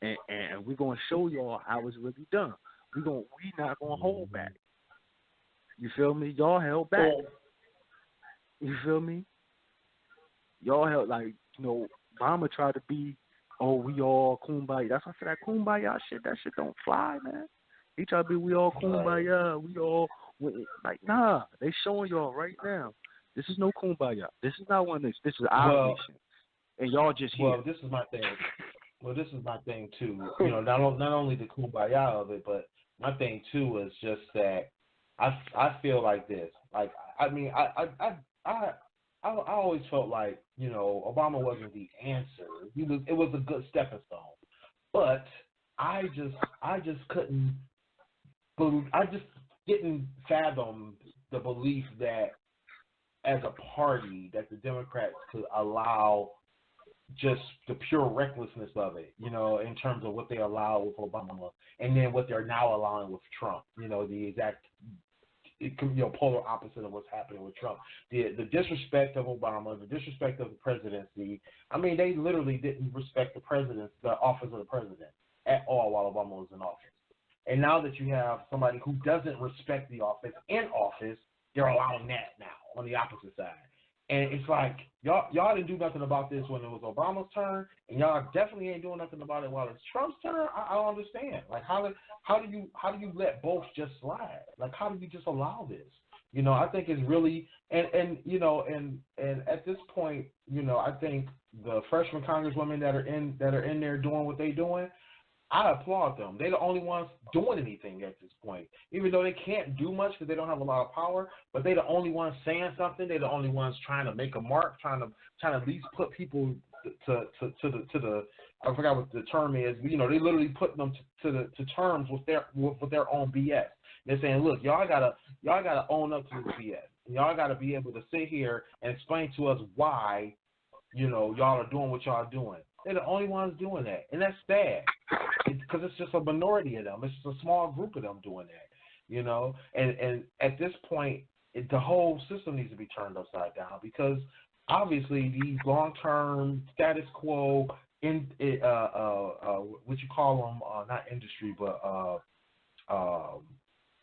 And we're going to show y'all how it's really done. We not going to hold back. You feel me? Y'all held back. You feel me? Y'all held, like, Obama tried to be, we all kumbaya. That's why I said that kumbaya shit, that shit don't fly, man. He tried to be, we all kumbaya, we all, like, nah, they showing y'all right now. This is no kumbaya. This is not one of this. This is our nation. And y'all just here. Well, this is my thing, too. Not only the kumbaya of it, but my thing, too, is just that I feel like this. Like, I mean, I always felt like, Obama wasn't the answer. It was a good stepping stone. But I just couldn't believe, I just didn't fathom the belief that as a party that the Democrats could allow just the pure recklessness of it, in terms of what they allow with Obama and then what they're now allowing with Trump, the exact polar opposite of what's happening with Trump. The disrespect of Obama, the disrespect of the presidency. I mean, they literally didn't respect the office of the president at all while Obama was in office. And now that you have somebody who doesn't respect the office in office, they're allowing that now on the opposite side. And it's like, y'all didn't do nothing about this when it was Obama's turn, and y'all definitely ain't doing nothing about it while it's Trump's turn. I don't understand. Like, how do you let both just slide? Like, how do you just allow this? I think it's really and at this point, I think the freshman Congresswomen that are in there doing what they're doing, I applaud them. They're the only ones doing anything at this point, even though they can't do much because they don't have a lot of power. But they're the only ones saying something. They're the only ones trying to make a mark, trying to at least put people to the I forgot what the term is. They literally put them to terms with their own BS. They're saying, look, y'all gotta own up to this BS. Y'all gotta be able to sit here and explain to us why y'all are doing what y'all are doing. They're the only ones doing that, and that's sad. Because it's just a minority of them. It's just a small group of them doing that, And at this point, the whole system needs to be turned upside down because obviously these long-term status quo what you call them, not industry, but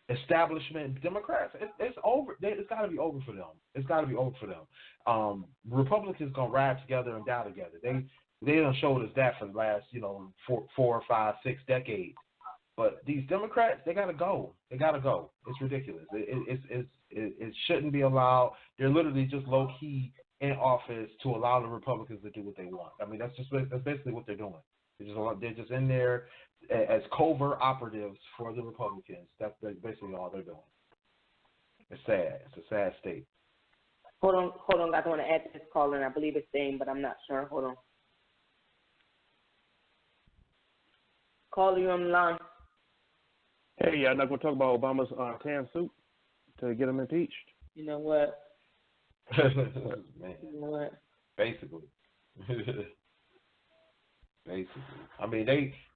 establishment Democrats. It's over. It's got to be over for them. It's got to be over for them. Republicans gonna ride together and die together. They done showed us that for the last, 4, 5, 6 decades. But these Democrats, they gotta go. They gotta go. It's ridiculous. It shouldn't be allowed. They're literally just low key in office to allow the Republicans to do what they want. I mean, that's basically what they're doing. They're just in there as covert operatives for the Republicans. That's basically all they're doing. It's sad. It's a sad state. Hold on. I want to add this caller, and I believe it's Dame, but I'm not sure. Hold on. Caller, you on the line? Hey, y'all not going to talk about Obama's canned soup to get him impeached? You know what? Man. You know what? Basically. I mean,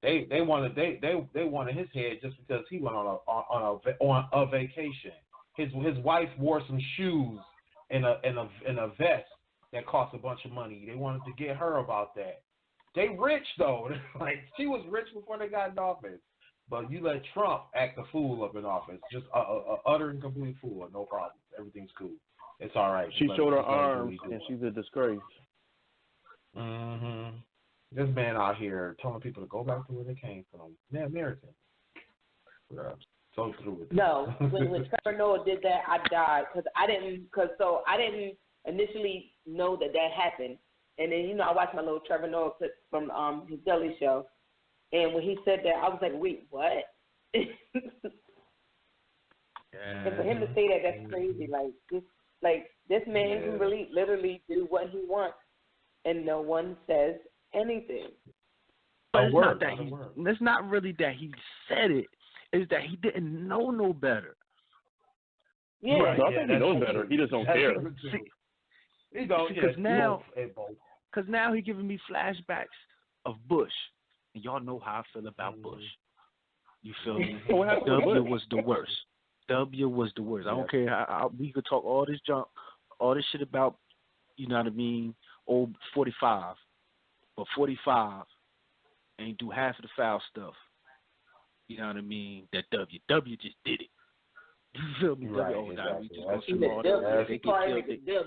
they wanted his head just because he went on a vacation. His wife wore some shoes in a vest that cost a bunch of money. They wanted to get her about that. They rich though. Like, she was rich before they got in office. But you let Trump act a fool up in office, just a utter and complete fool. No problem. Everything's cool. It's all right. She showed her arms, and she's a disgrace. Mm-hmm. This man out here telling people to go back to where they came from. They're American. Yeah. So through with No, when Trevor Noah did that, I died because I didn't initially know that happened, and then I watched my little Trevor Noah clip from his Daily Show, and when he said that, I was like, wait, what? And for him to say that, that's crazy. This man can really literally do what he wants, and no one says anything. But it's not really that he said it. It's that he didn't know no better. Yeah, right. I think he knows better. He just don't care. Because now he's giving me flashbacks of Bush, and y'all know how I feel about Bush. You feel me? W was the worst. W was the worst. I don't care how we could talk all this junk, all this shit about, you know what I mean, old 45, but 45 ain't do half of the foul stuff. You know what I mean? That W just did it. You feel me? Right, W, exactly. we just gonna shoot all that. They get killed.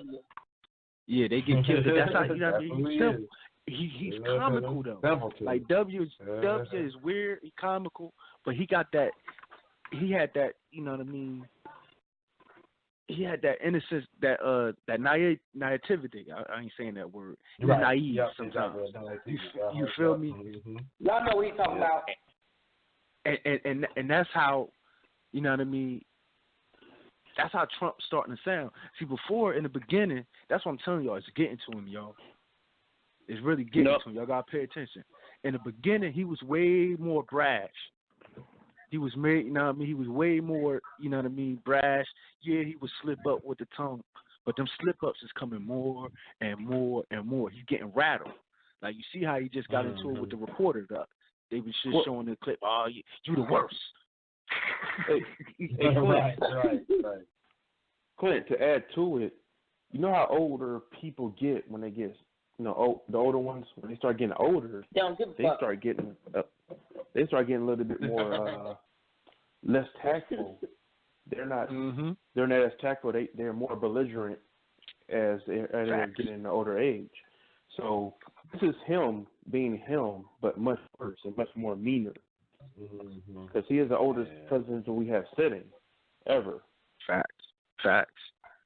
Yeah, they get killed. That's how, you know what I mean? He's comical though. Like W is weird, he's comical, but he had that, you know what I mean? He had that innocence, that naivety. I ain't saying that word. He's naive sometimes. You feel me? Mm-hmm. Y'all know what he's talking about. And that's how, you know what I mean, that's how Trump's starting to sound. See, before, in the beginning, that's what I'm telling y'all, it's getting to him, y'all. It's really getting to him. Y'all got to pay attention. In the beginning, he was way more brash. He was made, you know what I mean, he was way more, you know what I mean, brash. Yeah, he would slip up with the tongue, but them slip-ups is coming more and more and more. He's getting rattled. Like, you see how he just got into it with the reporter, though. They was just showing the clip. Oh, you the worst. Hey, Clint. Right. Clint, to add to it, you know how older people get when they get, the older ones, when they start getting older, they start getting a little bit more less tactful. They're not as tactful. They're more belligerent as they're getting an older age. So this is him being him, but much worse and much more meaner. Because he is the oldest president that we have sitting ever. Facts.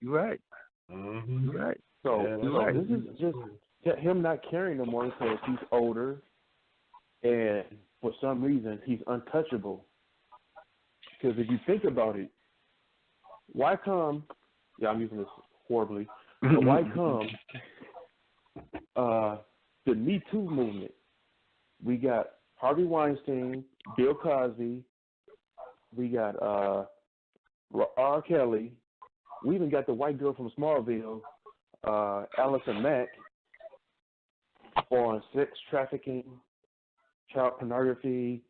You're right. You're right. So this is just him not caring no more because he's older, and for some reason he's untouchable. Because if you think about it, why come? Yeah, I'm using this horribly. But why come? The Me Too movement. We got Harvey Weinstein, Bill Cosby. We got R. Kelly. We even got the white girl from Smallville, Allison Mack, on sex trafficking, child pornography.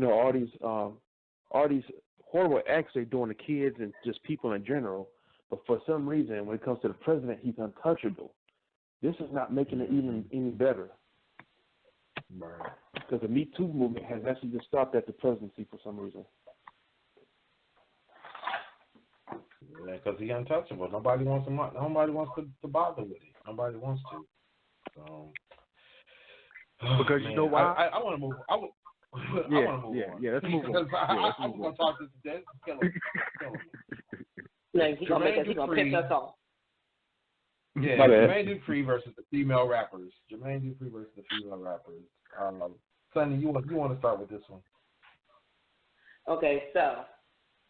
All these horrible acts they're doing to kids and just people in general. But for some reason, when it comes to the president, he's untouchable. This is not making it even any better. Right. Because the Me Too movement has actually just stopped at the presidency for some reason. Yeah, because he's untouchable. Nobody wants to bother with it. Nobody wants to. So, because you know why? I want to move. I want to move on. Yeah, let's move on. I'm going to talk this to death. Kill him. Like, he's going to pick us off. Yeah, Jermaine Dupri versus the female rappers. Sonny, you want to start with this one? Okay, so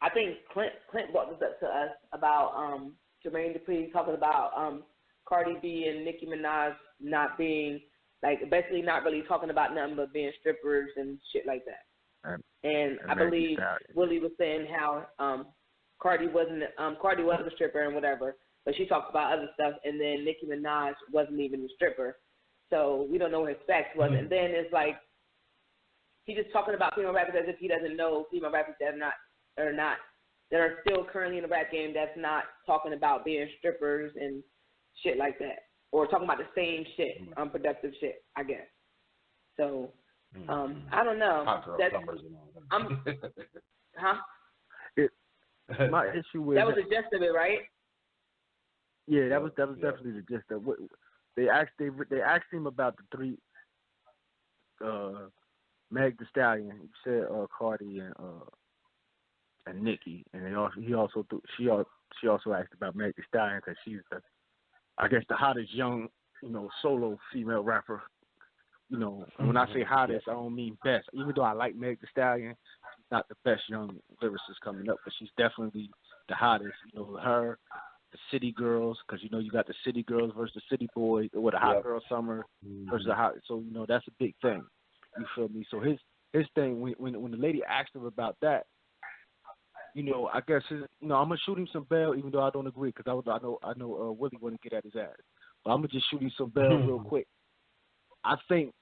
I think Clint brought this up to us about Jermaine Dupri talking about Cardi B and Nicki Minaj not being, like, basically not really talking about nothing but being strippers and shit like that. And I believe Willie was saying how Cardi was a stripper and whatever, but she talked about other stuff, and then Nicki Minaj wasn't even a stripper. So we don't know what his facts was. And then it's like, he just talking about female rappers as if he doesn't know female rappers that are still currently in the rap game that's not talking about being strippers and shit like that, or talking about the same shit, unproductive shit, I guess. So I don't know. My issue with that was the gist of it, right? Yeah, that was definitely the gist of what they asked him about the three. Meg Thee Stallion, he said Cardi and Nicki, and she also asked about Meg Thee Stallion because she's the hottest young, solo female rapper. And when I say hottest, I don't mean best. Even though I like Meg Thee Stallion, she's not the best young lyricist coming up, but she's definitely the hottest. Her, the City Girls, because you got the City Girls versus the City Boys, or the Hot Girl Summer versus the hot. So that's a big thing. You feel me? So his thing when the lady asked him about that, I guess I'm gonna shoot him some bail, even though I don't agree, because I know Willie wouldn't get at his ass, but I'm gonna just shoot him some bail real quick. I think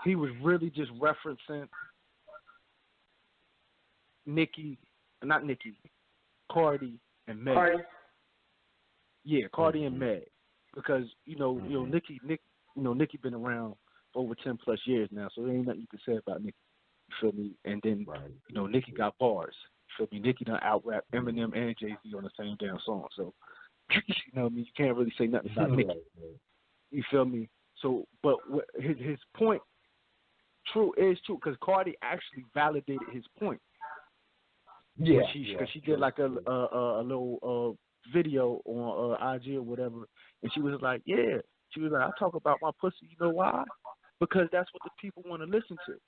he was really just referencing Cardi and Meg. Yeah, Cardi and Meg, because Nicki been around over 10 plus years now, so there ain't nothing you can say about Nicki. You feel me? And then Nicki got bars. You feel me? Nicki done out-rap Eminem and Jay-Z on the same damn song, so you can't really say nothing about Nicki. You feel me? So, but his point is true, because Cardi actually validated his point. Yeah, because she did like a little video on IG or whatever, and she was like, yeah, she was like, I talk about my pussy. You know why? Because that's what the people want to listen to.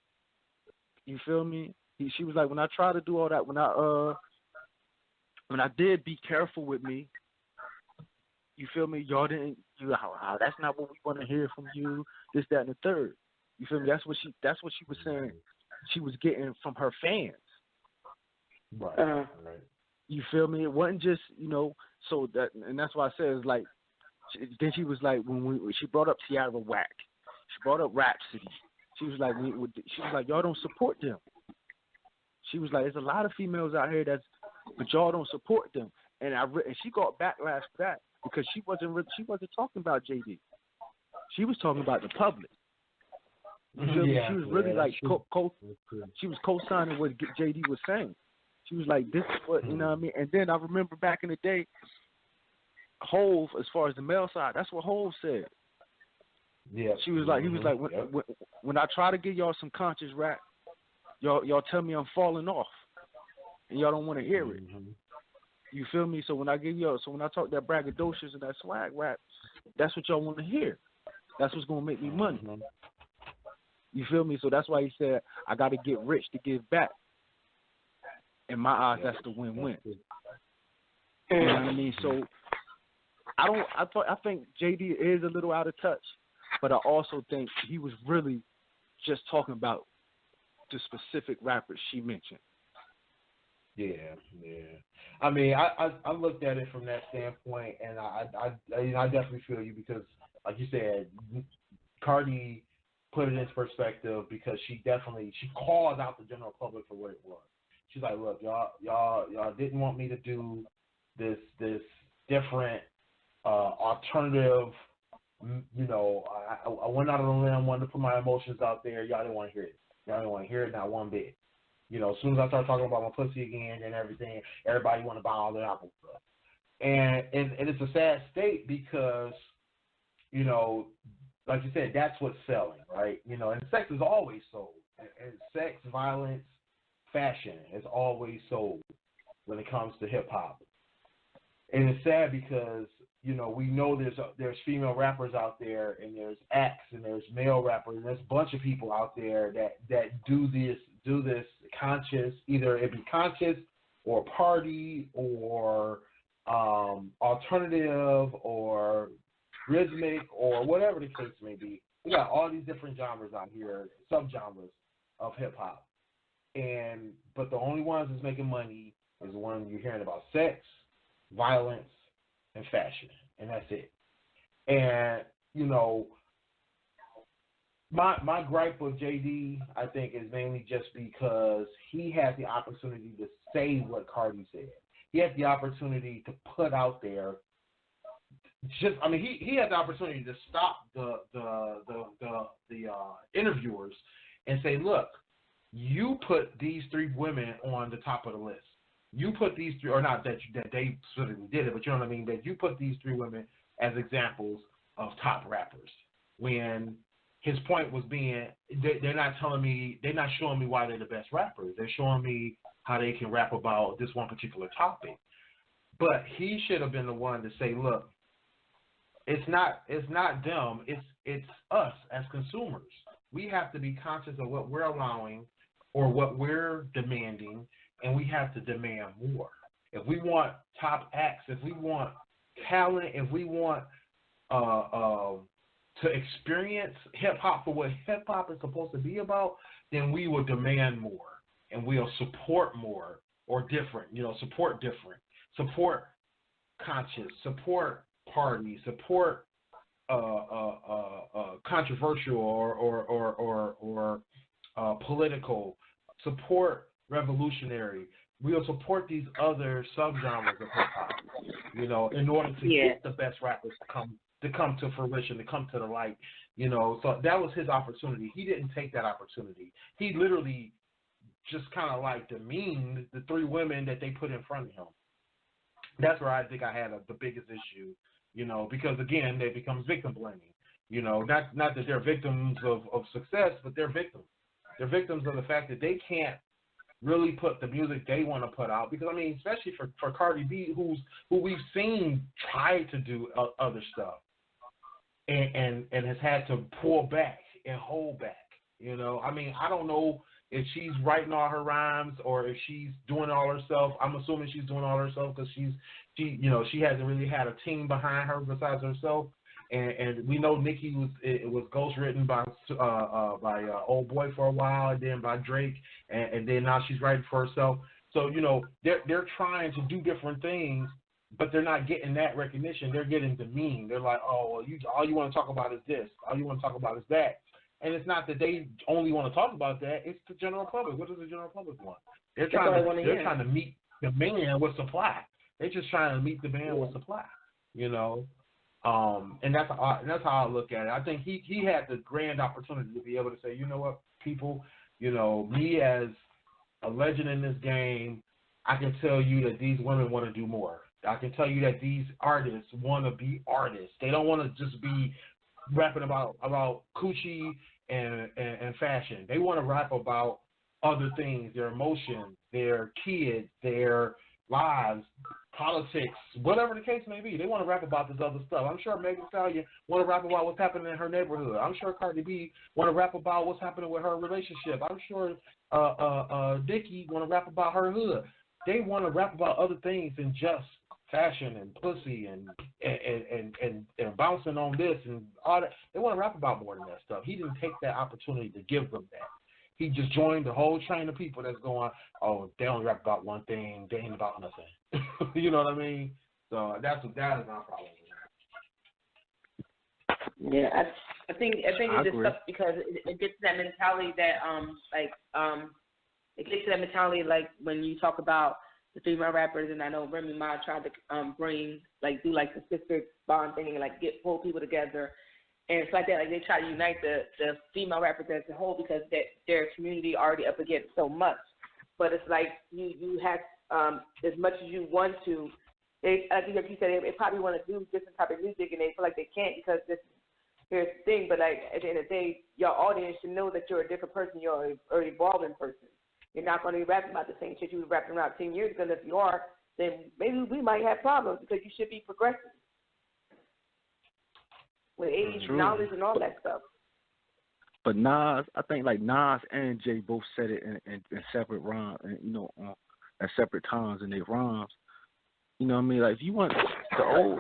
You feel me? She was like, when I try to do all that, when I did Be Careful With Me, you feel me? Y'all didn't. That's not what we want to hear from you. This, that, and the third. You feel me? That's what she was saying. She was getting from her fans. Right. You feel me? It wasn't just So that, and that's why I said it's like. Then she was like, when she brought up Tierra Whack, she brought up Rhapsody. She was like, y'all don't support them. She was like, there's a lot of females out here but y'all don't support them. And she got backlash for that because she wasn't talking about JD. She was talking about the public. You feel me? She was really like she was co-signing what JD was saying. She was like, this is what you know what I mean. And then I remember back in the day, Hove, as far as the male side, that's what Hove said. Yeah. She was like, he was like, when I try to give y'all some conscious rap, y'all tell me I'm falling off, and y'all don't want to hear it. You feel me? So when I talk that braggadocious and that swag rap, that's what y'all want to hear. That's what's gonna make me money. You feel me? So that's why he said I got to get rich to give back. In my eyes, that's the win-win. You know what I mean? So I think JD is a little out of touch, but I also think he was really just talking about the specific rappers she mentioned. Yeah. I mean, I looked at it from that standpoint, and I definitely feel you because, like you said, Cardi put it in perspective because she called out the general public for what it was. She's like, look, y'all didn't want me to do this different alternative. I went out on a limb, wanted to put my emotions out there. Y'all didn't want to hear it. Y'all didn't want to hear it, not one bit. As soon as I start talking about my pussy again and everything, everybody want to buy all the Apple stuff. And it's a sad state because, like you said, that's what's selling, right? And sex is always sold. And sex, violence, fashion is always sold when it comes to hip hop. And it's sad because, we know there's female rappers out there, and there's acts, and there's male rappers, and there's a bunch of people out there that do do this conscious, either it be conscious or party or alternative or rhythmic or whatever the case may be. We got all these different genres out here, subgenres of hip hop, but the only ones that's making money is the one you're hearing about: sex, violence, and fashion, and that's it. And my gripe with JD, I think, is mainly just because he had the opportunity to say what Cardi said. He had the opportunity to put out there. He had the opportunity to stop the interviewers and say, look, you put these three women on the top of the list. You put these three, or not that they certainly did it, but you know what I mean, that you put these three women as examples of top rappers. When his point was being, they're not showing me why they're the best rappers. They're showing me how they can rap about this one particular topic. But he should have been the one to say, look, it's not them, it's us as consumers. We have to be conscious of what we're allowing or what we're demanding, and we have to demand more. If we want top acts, if we want talent, if we want to experience hip-hop for what hip-hop is supposed to be about, then we will demand more, and we'll support more or different, support different, support conscious, support party, support controversial or political, support revolutionary. We'll support these other subgenres of hip-hop, in order to get the best rappers to come to fruition, to come to the light, So that was his opportunity. He didn't take that opportunity. He literally just kind of like demeaned the three women that they put in front of him. That's where I think I had the biggest issue, because again, it becomes victim blaming. Not that they're victims of success, but they're victims. They're victims of the fact that they can't really put the music they want to put out, because especially for Cardi B, who we've seen try to do other stuff and has had to pull back and hold back. I don't know if she's writing all her rhymes or if she's doing it all herself. I'm assuming she's doing it all herself because she hasn't really had a team behind her besides herself. And we know Nicki was ghostwritten by Old Boy for a while, and then by Drake, and then now she's writing for herself. So they're trying to do different things, but they're not getting that recognition. They're getting demeaned. They're like, oh, well, all you want to talk about is this. All you want to talk about is that. And it's not that they only want to talk about that. It's the general public. What does the general public want? They're trying to meet the demand with supply. They're just trying to meet the demand with supply. And that's how I look at it. I think he had the grand opportunity to be able to say, you know what, people, me as a legend in this game, I can tell you that these women want to do more. I can tell you that these artists want to be artists. They don't want to just be rapping about coochie and fashion. They want to rap about other things, their emotions, their kids, their lives, politics, whatever the case may be. They want to rap about this other stuff. I'm sure Megan Thee Stallion want to rap about what's happening in her neighborhood. I'm sure Cardi B want to rap about what's happening with her relationship. I'm sure Nicki want to rap about her hood. They want to rap about other things than just fashion and pussy and bouncing on this and all that. They want to rap about more than that stuff. He didn't take that opportunity to give them that. He just joined the whole train of people that's going, oh, they only rap about one thing, they ain't about nothing. You know what I mean? So that is my problem. Yeah, I think it's just stuff because it gets to that mentality that it gets to that mentality like when you talk about the female rappers, and I know Remy Ma tried to do the sister bond thing and pull people together. And it's like that, they try to unite the female rappers as a whole because their community already up against so much. But it's like you have, as much as you want to, I think like you said, they probably want to do different type of music and they feel like they can't because here's the thing. But at the end of the day, your audience should know that you're a different person. You're an evolving person. You're not going to be rapping about the same shit you were rapping around 10 years ago. And if you are, then maybe we might have problems because you should be progressive with age, knowledge, and all that stuff. But Nas, I think like Nas and Jay both said it in separate rhymes, and at separate times in their rhymes. You know what I mean? Like if you want the old,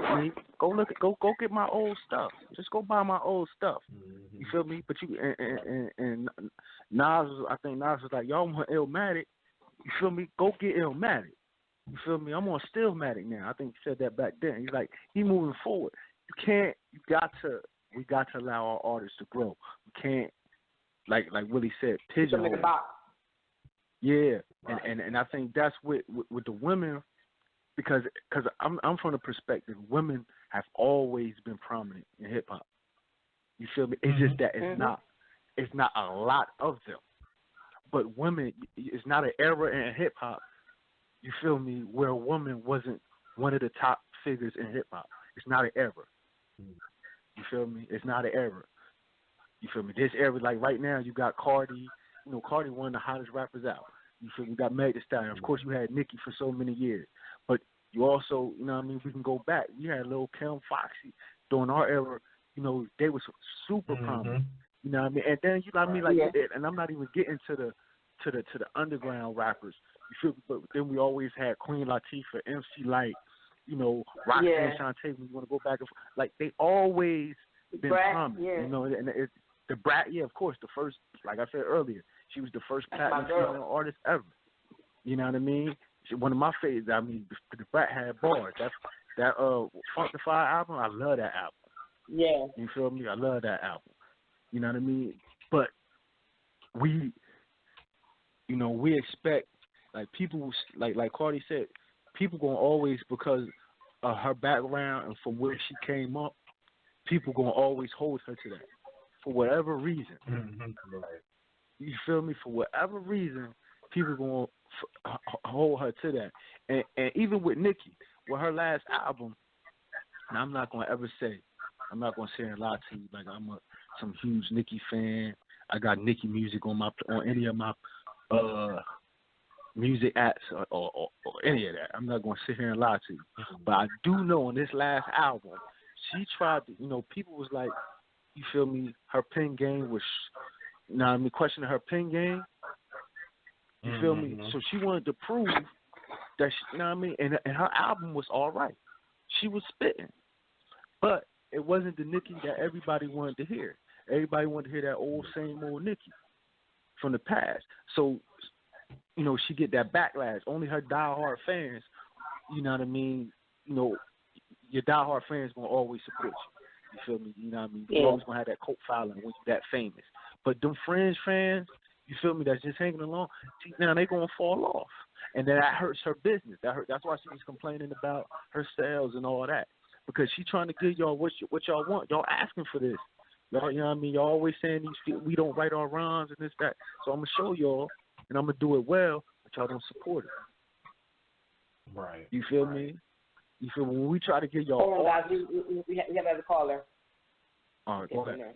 go get my old stuff. Just go buy my old stuff. You feel me? But you and Nas, I think Nas was like, y'all want Illmatic? You feel me? Go get Illmatic. You feel me? I'm on Stillmatic now. I think he said that back then. He's like, he moving forward. We got to allow our artists to grow. We can't, like Willie said, pigeonhole. Yeah, and I think that's with the women, because I'm from the perspective women have always been prominent in hip hop. You feel me? It's just that it's not a lot of them. But women, it's not an era in hip hop. You feel me? Where a woman wasn't one of the top figures in hip hop. It's not an era. You feel me? It's not an era. You feel me? This era, like right now, you got Cardi. You know, Cardi one of the hottest rappers out. You feel me? You got Meg Thee Stallion. Of course, you had Nicki for so many years. But you also, you know what I mean? We can go back. You had Lil Kim, Foxy. During our era, you know, they was super prominent. You know what I mean? And then, you know what I mean? Like, and I'm not even getting to the underground rappers. You feel me? But then we always had Queen Latifah, MC Lyte, you know, Roxanne Shante. We want to go back and forth. Like, they always been prominent. You know, and the Brat, of course, the first, like I said earlier, she was the first platinum female artist ever. You know what I mean? One of my favorites. I mean, the Brat had bars. That Funkify album, I love that album. Yeah. You feel me? I love that album. You know what I mean? But we expect, like, people, like Cardi said, people gonna always, because of her background and from where she came up, people gonna always hold her to that for whatever reason. You feel me? For whatever reason, people gonna hold her to that. And even with Nicki, with her last album, and I'm not gonna sit here and lie to you like I'm some huge Nicki fan. I got Nicki music on any of my music apps or any of that. I'm not gonna sit here and lie to you. But I do know on this last album, she tried to, you know, people was like, you feel me, her pen game was, you know what I mean, questioning her pen game. You feel me? So she wanted to prove that, you know what I mean, and her album was all right. She was spitting. But it wasn't the Nicki that everybody wanted to hear. Everybody wanted to hear that same old Nicki from the past. So, you know, she get that backlash. Only her diehard fans, you know what I mean, you know, your diehard fans gonna always support you. You feel me? You know what I mean? You're always gonna have that cult following when you're that famous. But them fringe fans, you feel me, that's just hanging along, now they gonna fall off. And then that hurts her business. That's why she was complaining about her sales and all that. Because she trying to give y'all what y'all want. Y'all asking for this. Y'all, you know what I mean? Y'all always saying we don't write our rhymes and this, that. So I'm gonna show y'all, and I'm gonna do it well, but y'all don't support it. Right. You feel me? You feel me? When we try to give y'all. Hold on, guys. We have another caller. All right, go ahead.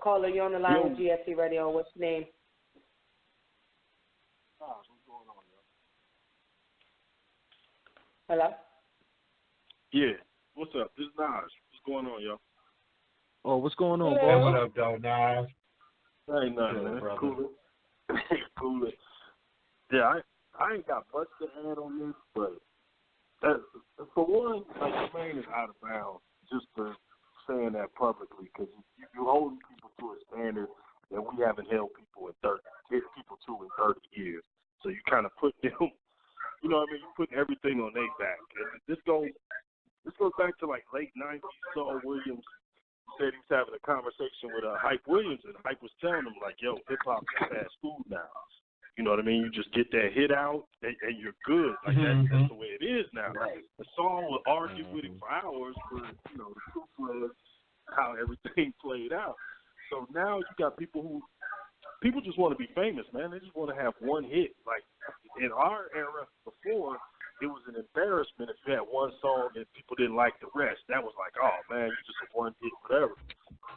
Caller, you're on the line with GFC Radio. What's your name? What's going on, yo? Hello? Yeah. What's up? This is Nas. What's going on, yo? Oh, what's going on, Hey, boy? what up, though, Nas? Ain't nothing, man. Cool. Cool. Yeah, I ain't got much to add on this, but for one, like, Jermaine is out of bounds just for saying that publicly, because you're holding people to a standard that we haven't held people to in 30 years. So you kind of put them, you know what I mean? You put everything on their back. And this goes back to like late 90s. Saul Williams said he was having a conversation with Hype Williams, and Hype was telling him, like, yo, hip-hop is fast food now. You know what I mean? You just get that hit out, and you're good. Like, that's the way it is now. Right. The song would argue with him for hours, but, you know, the truth was how everything played out. So now you got people just want to be famous, man. They just want to have one hit. Like, in our era before, it was an embarrassment if you had one song and people didn't like the rest. That was like, oh, man, you just a one hit, whatever.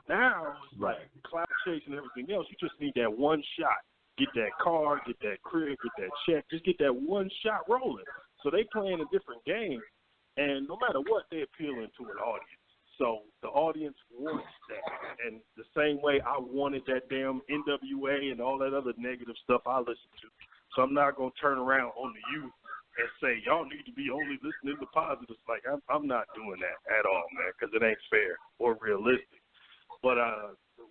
Now, it's like cloud chase and everything else. You just need that one shot. Get that car, get that crib, get that check. Just get that one shot rolling. So they playing a different game, and no matter what, they appealing to an audience. So the audience wants that. And the same way I wanted that damn NWA and all that other negative stuff I listen to. So I'm not going to turn around on the youth and say, y'all need to be only listening to positives. Like, I'm not doing that at all, man, because it ain't fair or realistic. But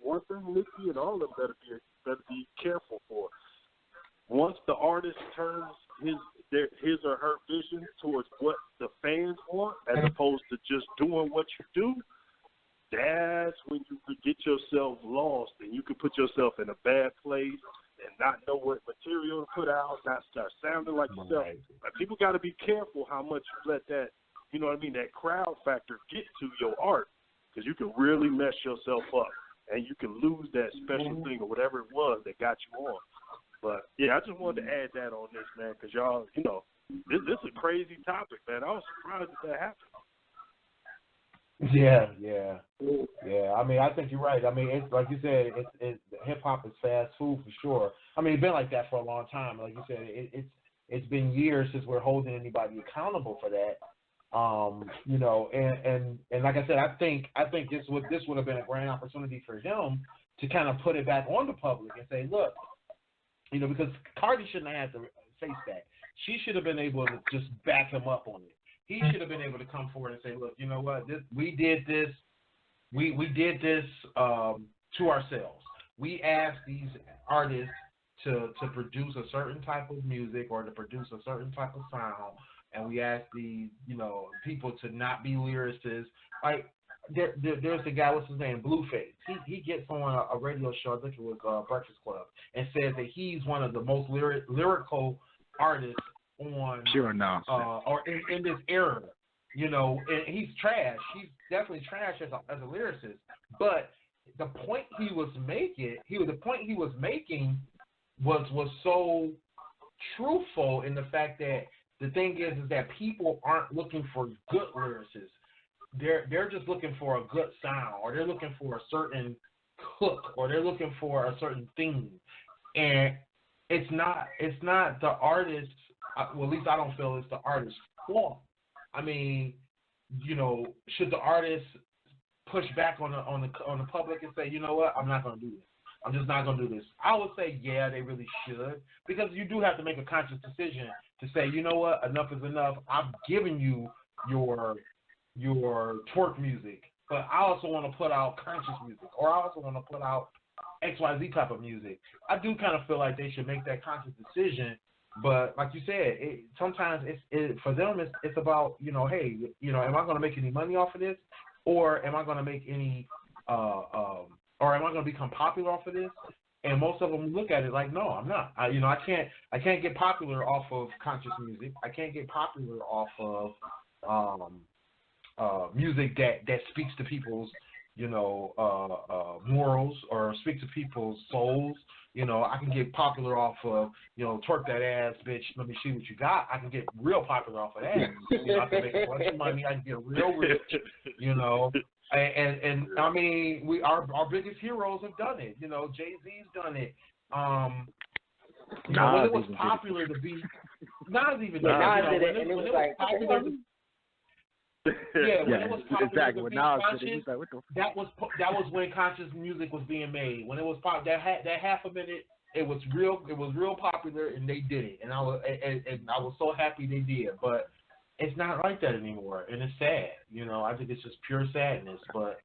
one thing Nikki and all of them better be careful for. Once the artist turns his or her vision towards what the fans want, as opposed to just doing what you do, that's when you could get yourself lost and you could put yourself in a bad place and not know what material to put out, not start sounding like yourself. Like, people got to be careful how much you let that, you know what I mean, that crowd factor get to your art, because you can really mess yourself up and you can lose that special thing or whatever it was that got you on. But, yeah, I just wanted to add that on this, man, because y'all, you know, this is a crazy topic, man. I was surprised that happened. Yeah. I mean, I think you're right. I mean, it's like you said, hip hop is fast food for sure. I mean, it's been like that for a long time. Like you said, it's been years since we're holding anybody accountable for that. You know, and like I said, I think this would have been a grand opportunity for him to kind of put it back on the public and say, look, you know, because Cardi shouldn't have had to face that. She should have been able to just back him up on it. He should have been able to come forward and say, look, you know what, we did this to ourselves. We asked these artists to produce a certain type of music or to produce a certain type of sound, and we asked the, you know, people to not be lyricists. Like, there's the guy, what's his name, Blueface. He gets on a radio show, I think it was Breakfast Club, and says that he's one of the most lyrical artists on pure nonsense, or in this era, you know, and he's trash. He's definitely trash as a lyricist. But the point he was making was so truthful in the fact that the thing is that people aren't looking for good lyricists. They're just looking for a good sound, or they're looking for a certain hook, or they're looking for a certain theme, and it's not the artist. Well, at least I don't feel it's the artist's fault. I mean, you know, should the artist push back on the public and say, you know what, I'm not going to do this. I'm just not going to do this. I would say, yeah, they really should, because you do have to make a conscious decision to say, you know what, enough is enough. I've given you your twerk music, but I also want to put out conscious music, or I also want to put out XYZ type of music. I do kind of feel like they should make that conscious decision. But like you said, sometimes for them it's about, you know, hey, you know, am I going to make any money off of this, or am I going to make any, or am I going to become popular off of this? And most of them look at it like, no, I'm not. I can't get popular off of conscious music. I can't get popular off of music that speaks to people's, you know, morals, or speaks to people's souls. You know, I can get popular off of, you know, twerk that ass, bitch, let me see what you got. I can get real popular off of that. You know, I can make a bunch of money. I can get real rich, you know. And I mean, our biggest heroes have done it. You know, Jay-Z's done it. You know, when it was popular to be, Nas even did it. When it was popular to, when it was popular to be conscious, that was when conscious music was being made. When it was that half a minute, it was real popular, and they did it, and I was so happy they did. But it's not like that anymore, and it's sad. You know, I think it's just pure sadness. But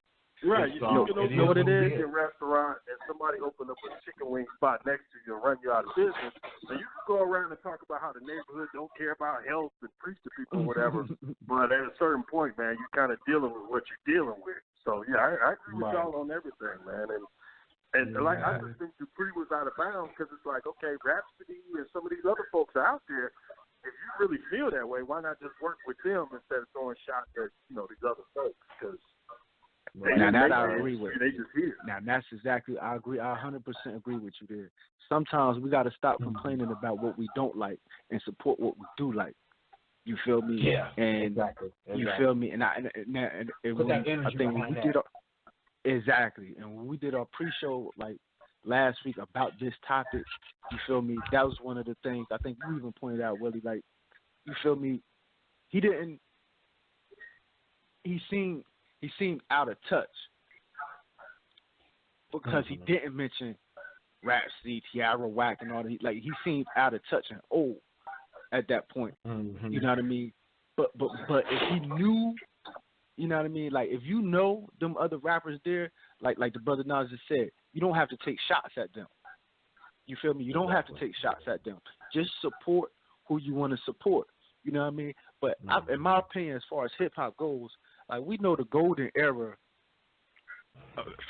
right, you can open up a chicken restaurant and somebody open up a chicken wing spot next to you and run you out of business. And you can go around and talk about how the neighborhood don't care about health and preach to people or whatever. But at a certain point, man, you're kind of dealing with what you're dealing with. So yeah, I agree with y'all on everything, man. And like, I just think Dupri was out of bounds, because it's like, okay, Rhapsody and some of these other folks out there, if you really feel that way, why not just work with them instead of throwing shots at, you know, these other folks? Because now that I agree with. They just here. Now that's exactly, I agree. I 100% agree with you there. Sometimes we got to stop complaining about what we don't like and support what we do like. You feel me? Yeah. And exactly. You feel me? And I think when we did exactly, and when we did our pre-show like last week about this topic, you feel me? That was one of the things I think you even pointed out, Willie. Like, you feel me? He he seemed out of touch because he didn't mention Rhapsody, Tierra Whack, and all that. Like, he seemed out of touch and old at that point. You know what I mean? But if he knew, you know what I mean? Like, if you know them other rappers there, like the brother Nas just said, you don't have to take shots at them. You feel me? You don't have to take shots at them. Just support who you want to support. You know what I mean? But in my opinion, as far as hip hop goes, like, we know the golden era.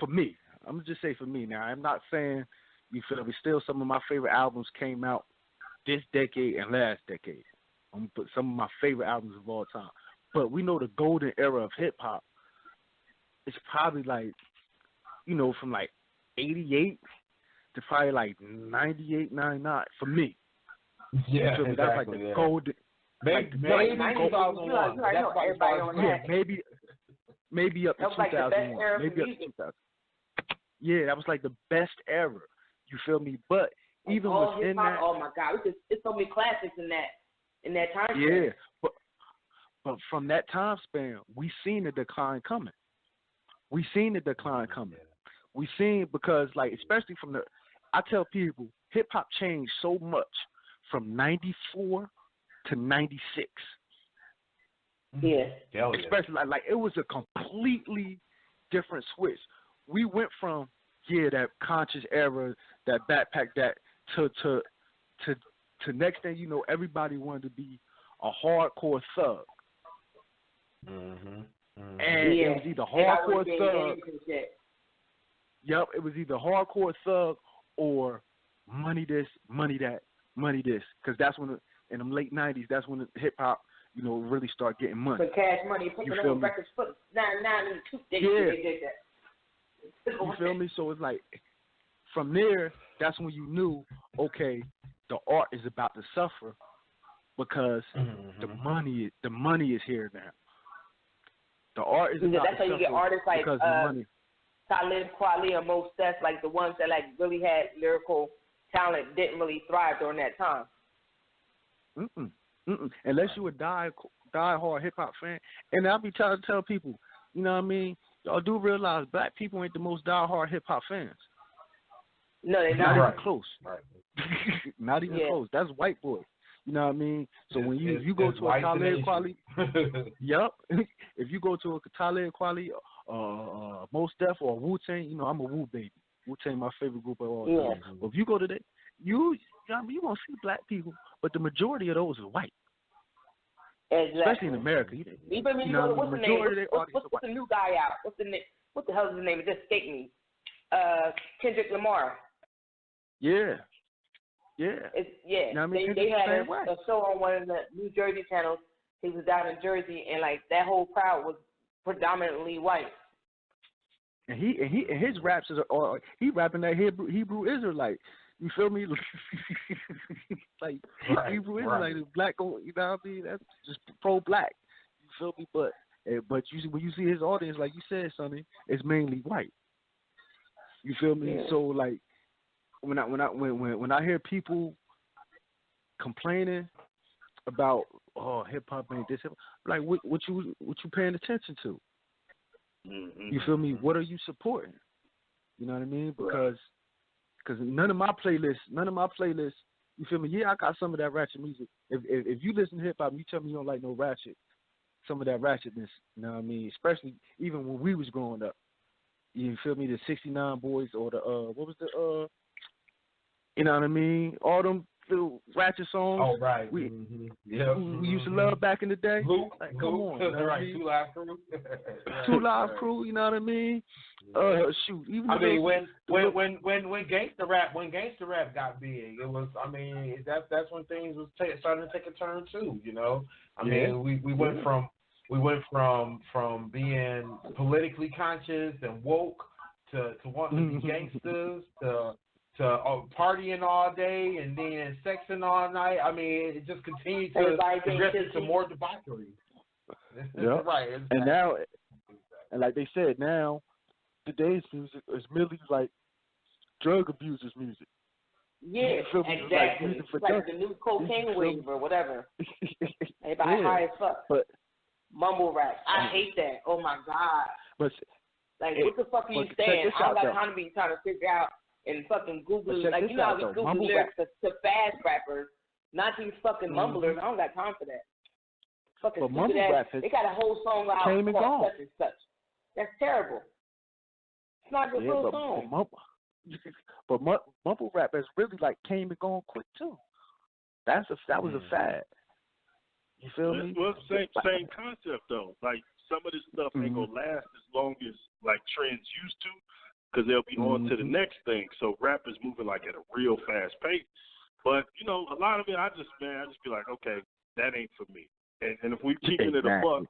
For me, I'm gonna just say for me now. I'm not saying, you feel me. Still, some of my favorite albums came out this decade and last decade. I'm gonna put some of my favorite albums of all time. But we know the golden era of hip hop. It's probably like, you know, from like 88 to probably like 98, 99 for me. Yeah, you feel me? That's like the golden. Maybe 2001. Maybe up to 2001. Maybe up to 2000. Yeah, that was like the best era. You feel me? But even within that, oh my God, it's so many classics in that time span. Yeah, but from that time span, we seen the decline coming. We seen because, like, especially from I tell people, hip hop changed so much from 94 to 96. Yeah. Especially like it was a completely different switch. We went from that conscious era, that backpack, that to next thing you know, everybody wanted to be a hardcore thug. And it was either hardcore thug. Yep, it was either hardcore thug or money this, money that, money this. Because that's when, in the late 90s, that's when hip hop, you know, really start getting money. For cash money, picking up records, put 99 You feel me? So it's like, from there, that's when you knew, okay, the art is about to suffer because the money is here now. The art is about to suffer. That's how you get artists like because the money. Talib Kweli and Mos Def, like the ones that like really had lyrical talent, didn't really thrive during that time. Unless you a die-hard hip-hop fan. And I'll be trying to tell people, you know what I mean? Y'all do realize black people ain't the most die-hard hip-hop fans. No, they're not. Not even close. Right. Not even close. That's white boy. You know what I mean? So when you go to a Talib Kweli, if you go to a Talib Kweli, Mos Def or Wu-Tang, you know, I'm a Wu baby. Wu-Tang my favorite group of all time. But if you go to that, you won't see black people, but the majority of those are white. Exactly. Especially in America. Even when you go to, what's the name? What's the new guy out? What the hell is his name? It just escaped me. Kendrick Lamar. Yeah. You know I mean? They had a show on one of the New Jersey channels. He was down in Jersey, and like that whole crowd was predominantly white. And his raps are he rapping that Hebrew Israelite. You feel me? Like Hebrew Israelite, black. You know what I mean? That's just pro-black. You feel me? But when you see his audience, like you said, Sonny, it's mainly white. You feel me? So like when I hear people complaining about hip hop ain't this, like what you paying attention to? You feel me? What are you supporting? You know what I mean? Because none of my playlists, you feel me? Yeah, I got some of that ratchet music. If you listen to hip hop, you tell me you don't like no ratchet, some of that ratchetness. You know what I mean? Especially even when we was growing up. You feel me? The 69 Boys or the what was the you know what I mean? All them little ratchet songs. Oh right. We used to love back in the day. Like, come on, you know what I mean? 2 Live Crew. 2 Live Crew. You know what I mean? Shoot. Even when gangster rap got big, it was. I mean, that's when things was starting to take a turn too. You know. I mean, we went from being politically conscious and woke to wanting to be gangsters to partying all day and then sexing all night. I mean, it just continued to progress into more debauchery. Right. Exactly. And now, and like they said, now today's music is merely like drug abusers' music. Yeah, exactly. Like the new cocaine wave or whatever. Everybody high as fuck. Mumble rap. I hate that. Oh my God. But like, what the fuck are you saying? I don't got time to be trying to figure out and fucking Google. Like, you know how we Google lyrics to fast rappers, not these fucking mumblers. I don't got time for that. Fucking stupid ass. They got a whole song out called such and such. That's terrible. It's not a real song. But mumble rap has really like came and gone quick too. That was a fad. You feel me? Well, same concept though. Like some of this stuff ain't gonna last as long as like trends used to, because they'll be on to the next thing. So rap is moving like at a real fast pace. But you know, a lot of it, I just be like, okay, that ain't for me. And if we keeping it a buck,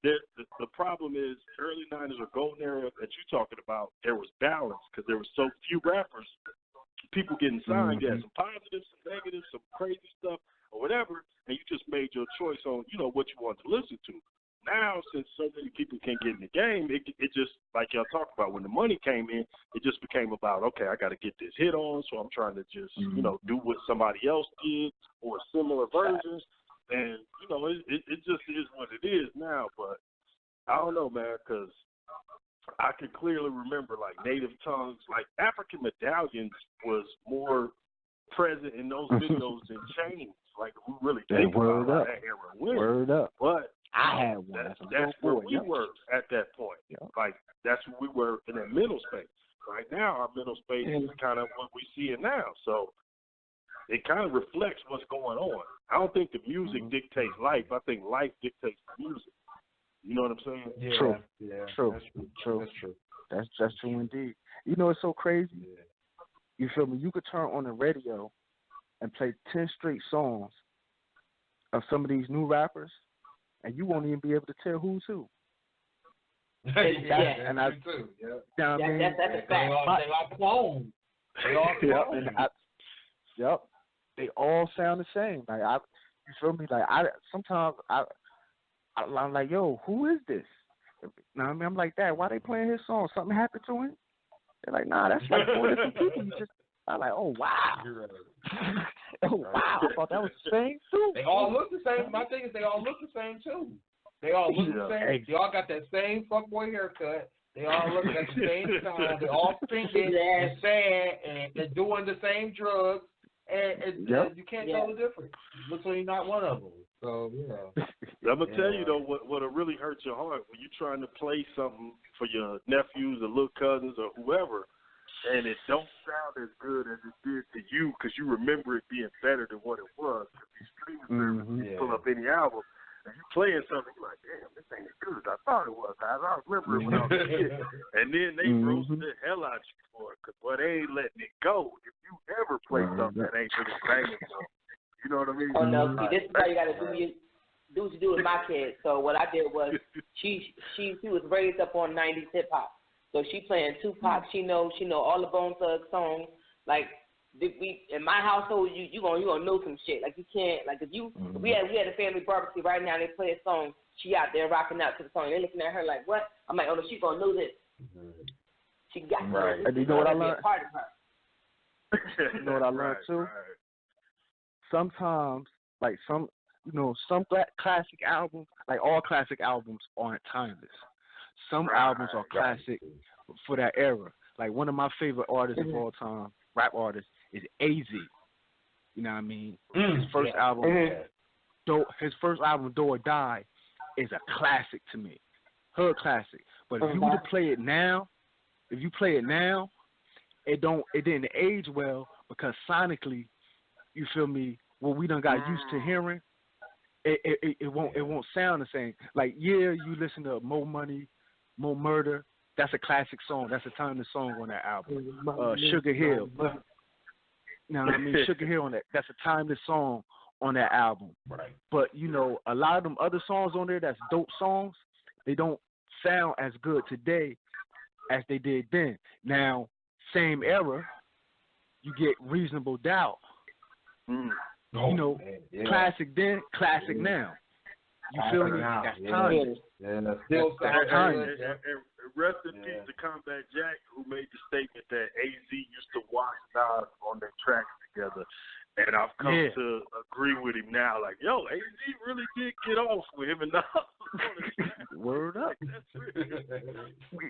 the problem is early 90s or golden era that you're talking about, there was balance because there were so few rappers, people getting signed. You had some positives, some negatives, some crazy stuff or whatever, and you just made your choice on, you know, what you want to listen to. Now, since so many people can't get in the game, it just, like y'all talked about, when the money came in, it just became about, okay, I got to get this hit on, so I'm trying to just, you know, do what somebody else did or similar versions. And, you know, it just is what it is now. But I don't know, man, because I can clearly remember, like, native tongues, like African medallions was more present in those videos than chains. Like, we really think about how that era went. Word up. But I had one. That's where we were at that point. Yep. Like, that's where we were in that mental space. Right now, our mental space is kind of what we see it now. So it kind of reflects what's going on. I don't think the music dictates life. I think life dictates the music. You know what I'm saying? Yeah. True. Yeah. True. That's true. That's true indeed. You know, it's so crazy. Yeah. You feel me? You could turn on the radio and play 10 straight songs of some of these new rappers, and you won't even be able to tell who's who. And I too. Yeah. You know what I mean? That's a fact. They all clones. They all clones. Yep. They all sound the same. Like you feel me? Like sometimes I'm like, yo, who is this? You know what I mean? I'm like, Dad, why they playing his song? Something happened to him? They're like, nah, that's like 4 different people. I'm like, oh wow. Oh wow. I thought that was the same too. They all look the same. My thing is they all look the same too. They all look the same. They all got that same fuckboy haircut. They all look at the same time. They all thinking and saying and they're doing the same drugs. And you can't tell the difference. Looks like you're not one of them. So, yeah. I'm going to tell you, though, what'll really hurt your heart when you're trying to play something for your nephews or little cousins or whoever, and it don't sound as good as it did to you because you remember it being better than what it was. Because these streaming services, you pull up any album, and you playing something, you're like, damn, this ain't as good as I thought it was, guys. I remember it when I was a kid. And then they roasted the hell out you for it because, well, they ain't letting it go. If you ever play something that ain't really banging for them, you know what I mean? Oh, no, see, this is how you got to do what you do with my kids. So what I did was she was raised up on 90s hip-hop. So she playing Tupac. She know all the Bone Thugs songs. Like, in my household, you gonna know some shit. Like, you can't, like, if we had a family barbecue right now and they play a song, she out there rocking out to the song. They're looking at her like, what? I'm like, oh, no, she gonna know this. She got to know this. And you know what I learned? Part of her. You know what I learned too? Sometimes, like some classic albums, like all classic albums aren't timeless. Some albums are classic for that era. Like one of my favorite artists of all time, rap artists, is AZ. You know what I mean? His first album, Do or Die, is a classic to me. Her classic. But if you were to play it now, it didn't age well because sonically, you feel me, what we done got used to hearing, it won't sound the same. Like, you listen to Mo Money, Mo Murder, that's a classic song. That's a timeless song on that album. Sugar Hill. You know what I mean? Sugar Hill that's a timeless song on that album. Right. But, a lot of them other songs on there that's dope songs, they don't sound as good today as they did then. Now, same era, you get Reasonable Doubt. Classic then, classic now. You feel me? That's timeless. That's still timeless. Rest in peace to Combat Jack, who made the statement that AZ used to watch Nas on their tracks together. And I've come to agree with him now. Like, yo, AZ really did get off with him and now. Word up.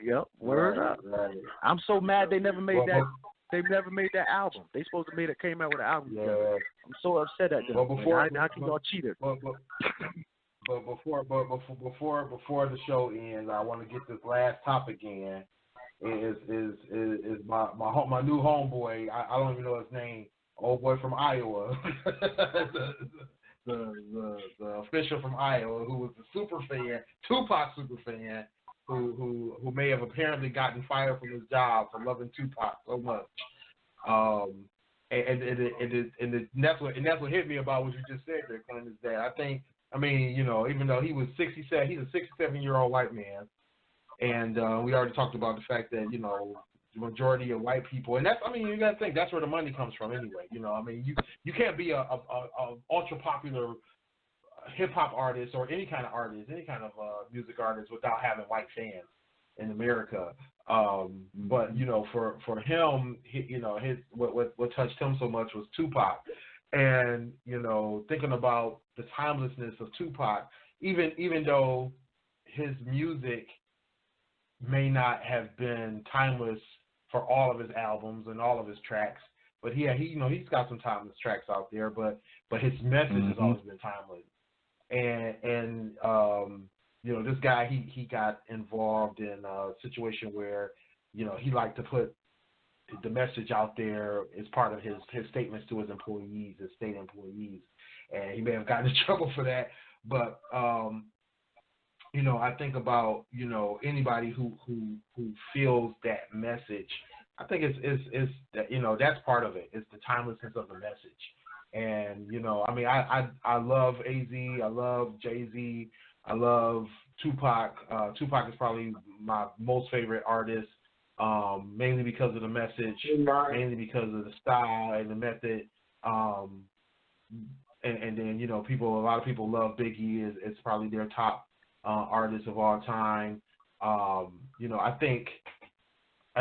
Yep. Word up. Right. I'm so mad they never made that. They never made that album. They supposed to came out with an album. Yeah. Together. I'm so upset at them. How can y'all cheat it? But before the show ends, I want to get this last topic in. Is my new homeboy? I don't even know his name. Old boy from Iowa, the official from Iowa, who was the super fan, Tupac super fan, who may have apparently gotten fired from his job for loving Tupac so much. And that's what hit me about what you just said there, Clint, is that even though he was 67, he's a 67-year-old white man, and we already talked about the fact that the majority of white people, and you got to think that's where the money comes from anyway. You can't be a ultra popular hip hop artist or any kind of artist, any kind of music artist without having white fans in America. But for him, what touched him so much was Tupac, and thinking about the timelessness of Tupac, even though his music may not have been timeless for all of his albums and all of his tracks, but he's got some timeless tracks out there. But his message has always been timeless. And this guy he got involved in a situation where he liked to put the message out there as part of his statements to his employees, his state employees, and he may have gotten in trouble for that. But I think about anybody who feels that message. I think it's that's part of it. It's the timelessness of the message. And I love AZ, I love Jay-Z, I love Tupac. Tupac is probably my most favorite artist, mainly because of the message, mainly because of the style and the method. And then a lot of people love Biggie. It's probably their top artist of all time. I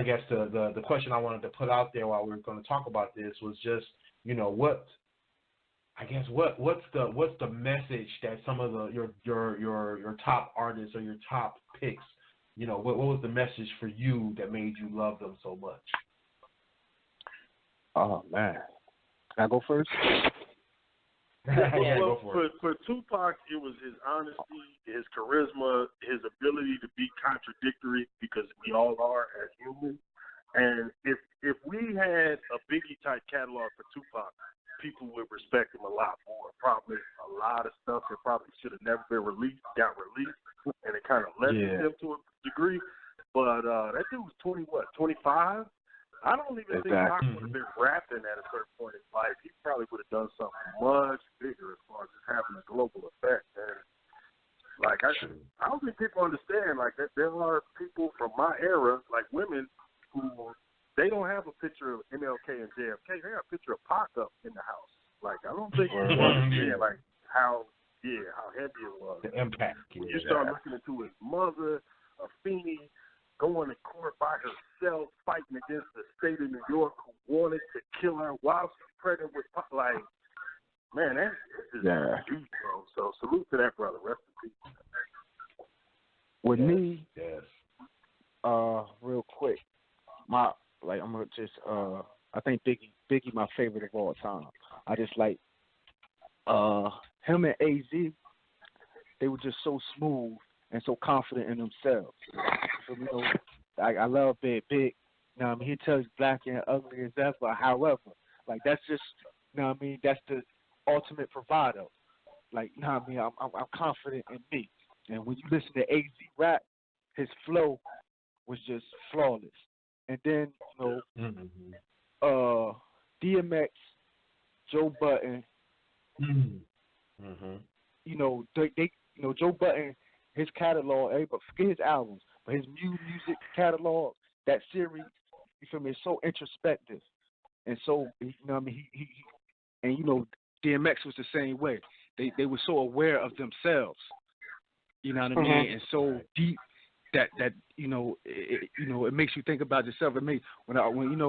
guess the question I wanted to put out there while we were going to talk about this was just, what's the message that some of your top artists or your top picks, what was the message for you that made you love them so much? Oh man, can I go first? For Tupac, it was his honesty, his charisma, his ability to be contradictory, because we all are as humans. And if we had a Biggie type catalog for Tupac, people would respect him a lot more. Probably a lot of stuff that probably should have never been released got released, and it kind of lessened him to a degree. But that dude was 25. I don't even think Pac would have been rapping at a certain point in life. He probably would have done something much bigger as far as just having a global effect. And I don't think people understand that there are people from my era, like women, who they don't have a picture of MLK and JFK. They have a picture of Pac up in the house. I don't think people understand how heavy it was. The impact. When you start looking into his mother, Afeni, going to court by herself, fighting against the state of New York who wanted to kill her while she's pregnant with Pac. Man, that's just deep, bro. So salute to that brother. Rest in peace. With me, real quick, I'm gonna just I think Biggie my favorite of all time. I just like him and AZ. They were just so smooth and so confident in themselves. So, I love Big. He tells black and ugly as ever. However, that's just, that's the ultimate bravado. I'm confident in me. And when you listen to AZ rap, his flow was just flawless. And then, DMX, Joe Budden, Joe Budden, his catalog, everybody forget his albums, but his music catalog, that series, you feel me, is so introspective. And so, DMX was the same way. They were so aware of themselves, you know what I mean, and so deep that it makes you think about yourself. It makes when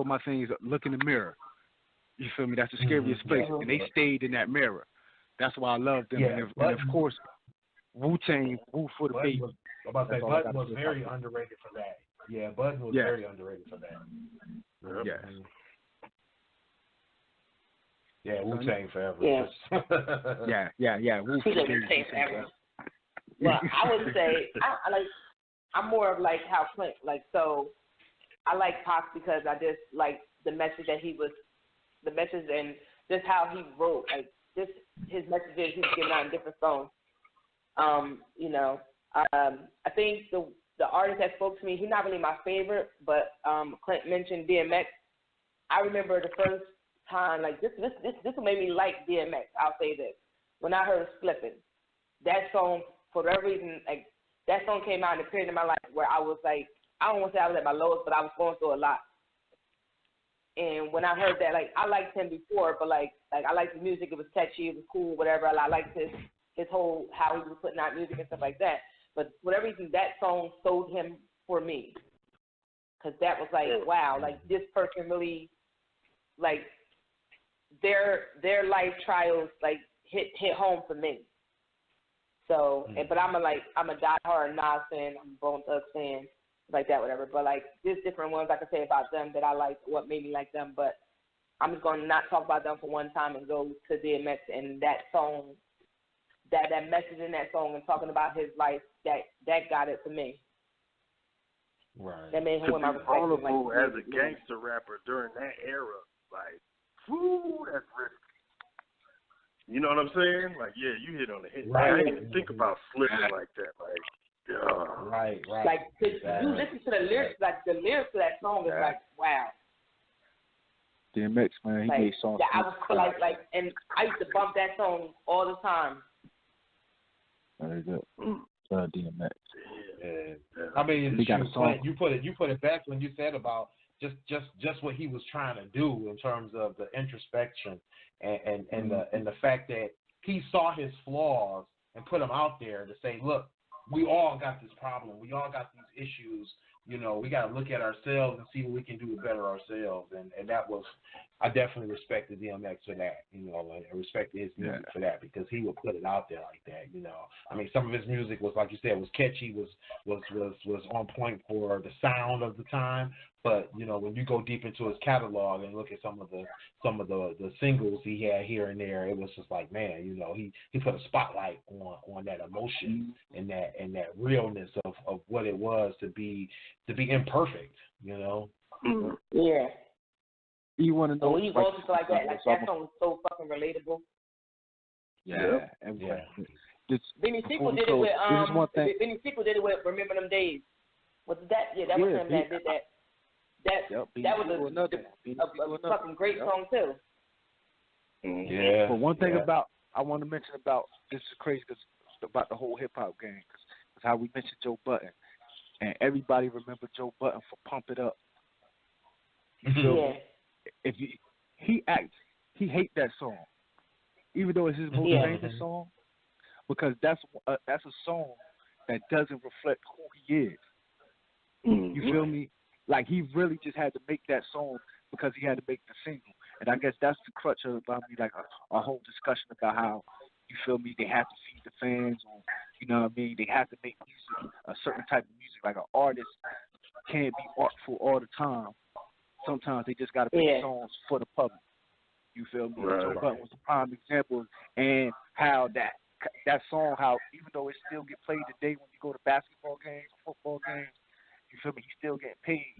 my thing is look in the mirror, You feel me? That's the scariest place, and they stayed in that mirror. That's why I love them. And of course, Wu-Tang, Wu for the baby. I'm about to say, Button was very underrated for that. Yeah, Button was very underrated for that. Yes. Yeah, Wu-Tang forever. Yeah. Wu-Tang forever. Well, I would say I'm more of like how Clint, like, so I like Pac because I just like the message that the message and just how he wrote, like just his messages he's giving out in different songs. I think the artist that spoke to me, he's not really my favorite, but Clint mentioned DMX. I remember the first time, like this what made me like DMX. I'll say this: when I heard "Slippin'," that song, for whatever reason, like that song came out in a period in my life where I was like, I don't want to say I was at my lowest, but I was going through a lot. And when I heard that, like I liked him before, but like I liked the music. It was catchy, it was cool, whatever. I liked his whole how he was putting out music and stuff like that. But for whatever reason, that song sold him for me, because that was like, wow, like this person really, like their life trials like hit home for me. So, but I'm a diehard Nas fan, I'm a Bone Thugs fan, like that, whatever. But like there's different ones I can say about them that I like, what made me like them. But I'm just going to not talk about them for one time and go to DMX and that song. That message in that song and talking about his life, that got it for me. Right. That made him to win my be respect. vulnerable as a gangster rapper during that era, like, whoo, that's risky. You know what I'm saying? Like, yeah, you hit on the hit. Right. I didn't even think about slipping like that. Like, yeah. Right. Like, you listen to the lyrics, like the lyrics to that song is like, wow. DMX, man, he made songs. Yeah, I was like, and I used to bump that song all the time. Very good. DMX. Yeah. I mean, you put it back when you said about just what he was trying to do in terms of the introspection and the fact that he saw his flaws and put them out there to say, look, we all got this problem. We all got these issues. You know, we got to look at ourselves and see what we can do to better ourselves. And that was, I definitely respected DMX for that. You know, I respected his music for that because he would put it out there like that. You know, I mean, some of his music was, like you said, was catchy, was on point for the sound of the time. But you know, when you go deep into his catalog and look at some of the singles he had here and there, it was just like, man, you know, he put a spotlight on that emotion and that realness of what it was to be imperfect, you know. Yeah. You want to know when you go to like that, like that song is so fucking relatable. Yeah. Benny Sequel did it with Benny Sequel did it with Remember Them Days. Was that? Yeah, that was him that did that. That was a fucking great song too. Yeah. But one thing I want to mention about this is crazy because about the whole hip hop game because how we mentioned Joe Budden and everybody remember Joe Budden for Pump It Up. If he hate that song, even though it's his most famous song, because that's a song that doesn't reflect who he is. You feel me? Like, he really just had to make that song because he had to make the single. And I guess that's the crutch about me, like a whole discussion about how, you feel me, they have to feed the fans, or, you know what I mean, they have to make music, a certain type of music. Like, an artist can't be artful all the time. Sometimes they just got to make songs for the public. You feel me? Joe Budden was a prime example, and how that song, how even though it still get played today when you go to basketball games, football games, you feel me, he's still getting paid.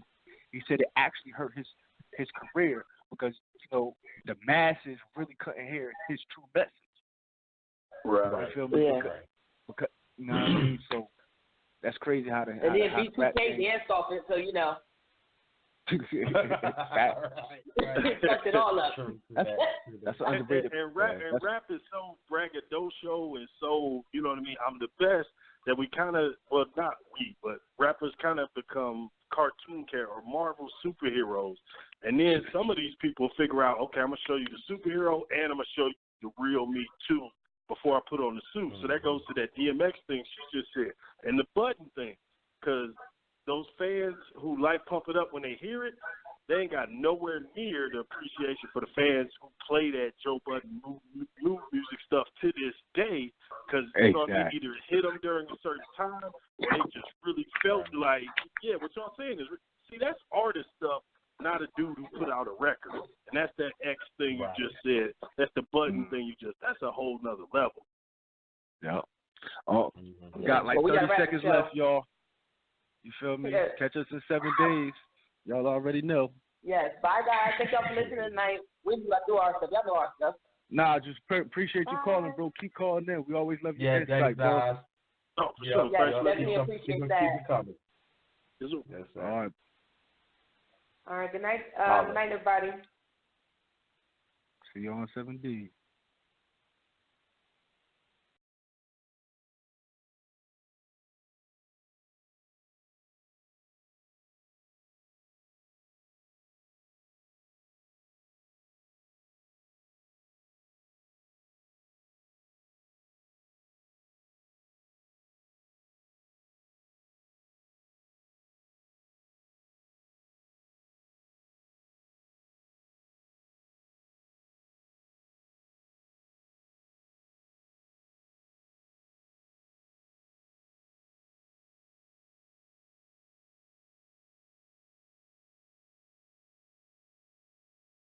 He said it actually hurt his career because, you know, the masses really couldn't hear his true message. Right. You feel me? Because you know what I mean? So that's crazy how the and then B2K danced off it, so you know. Fucked it all up. That's underrated. And rap is so braggadocio and so, you know what I mean, I'm the best, that we kind of, well, not we, but rappers kind of become cartoon characters or Marvel superheroes. And then some of these people figure out, okay, I'm going to show you the superhero and I'm going to show you the real me too before I put on the suit. So that goes to that DMX thing she just said. And the Button thing, because those fans who like Pump It Up when they hear it, they ain't got nowhere near the appreciation for the fans who play that Joe Budden new music stuff to this day, because they either hit them during a certain time or they just really felt like, yeah, what y'all saying is, see, that's artist stuff, not a dude who put out a record. And that's that X thing you just said. That's the Budden thing that's a whole nother level. Yeah. Oh, we got like 30 seconds left, y'all. You feel me? Yes. Catch us in 7 days. Y'all already know. Yes. Bye, guys. Thank y'all for listening tonight. We do our stuff. Y'all know our stuff. Nah, just appreciate you calling, bro. Keep calling in. We always love your insight, bro. Oh, for sure. Yes, definitely appreciate that. Keep it coming. Yes, all right. All right. Good night. Good night, everybody. See you on 7 days.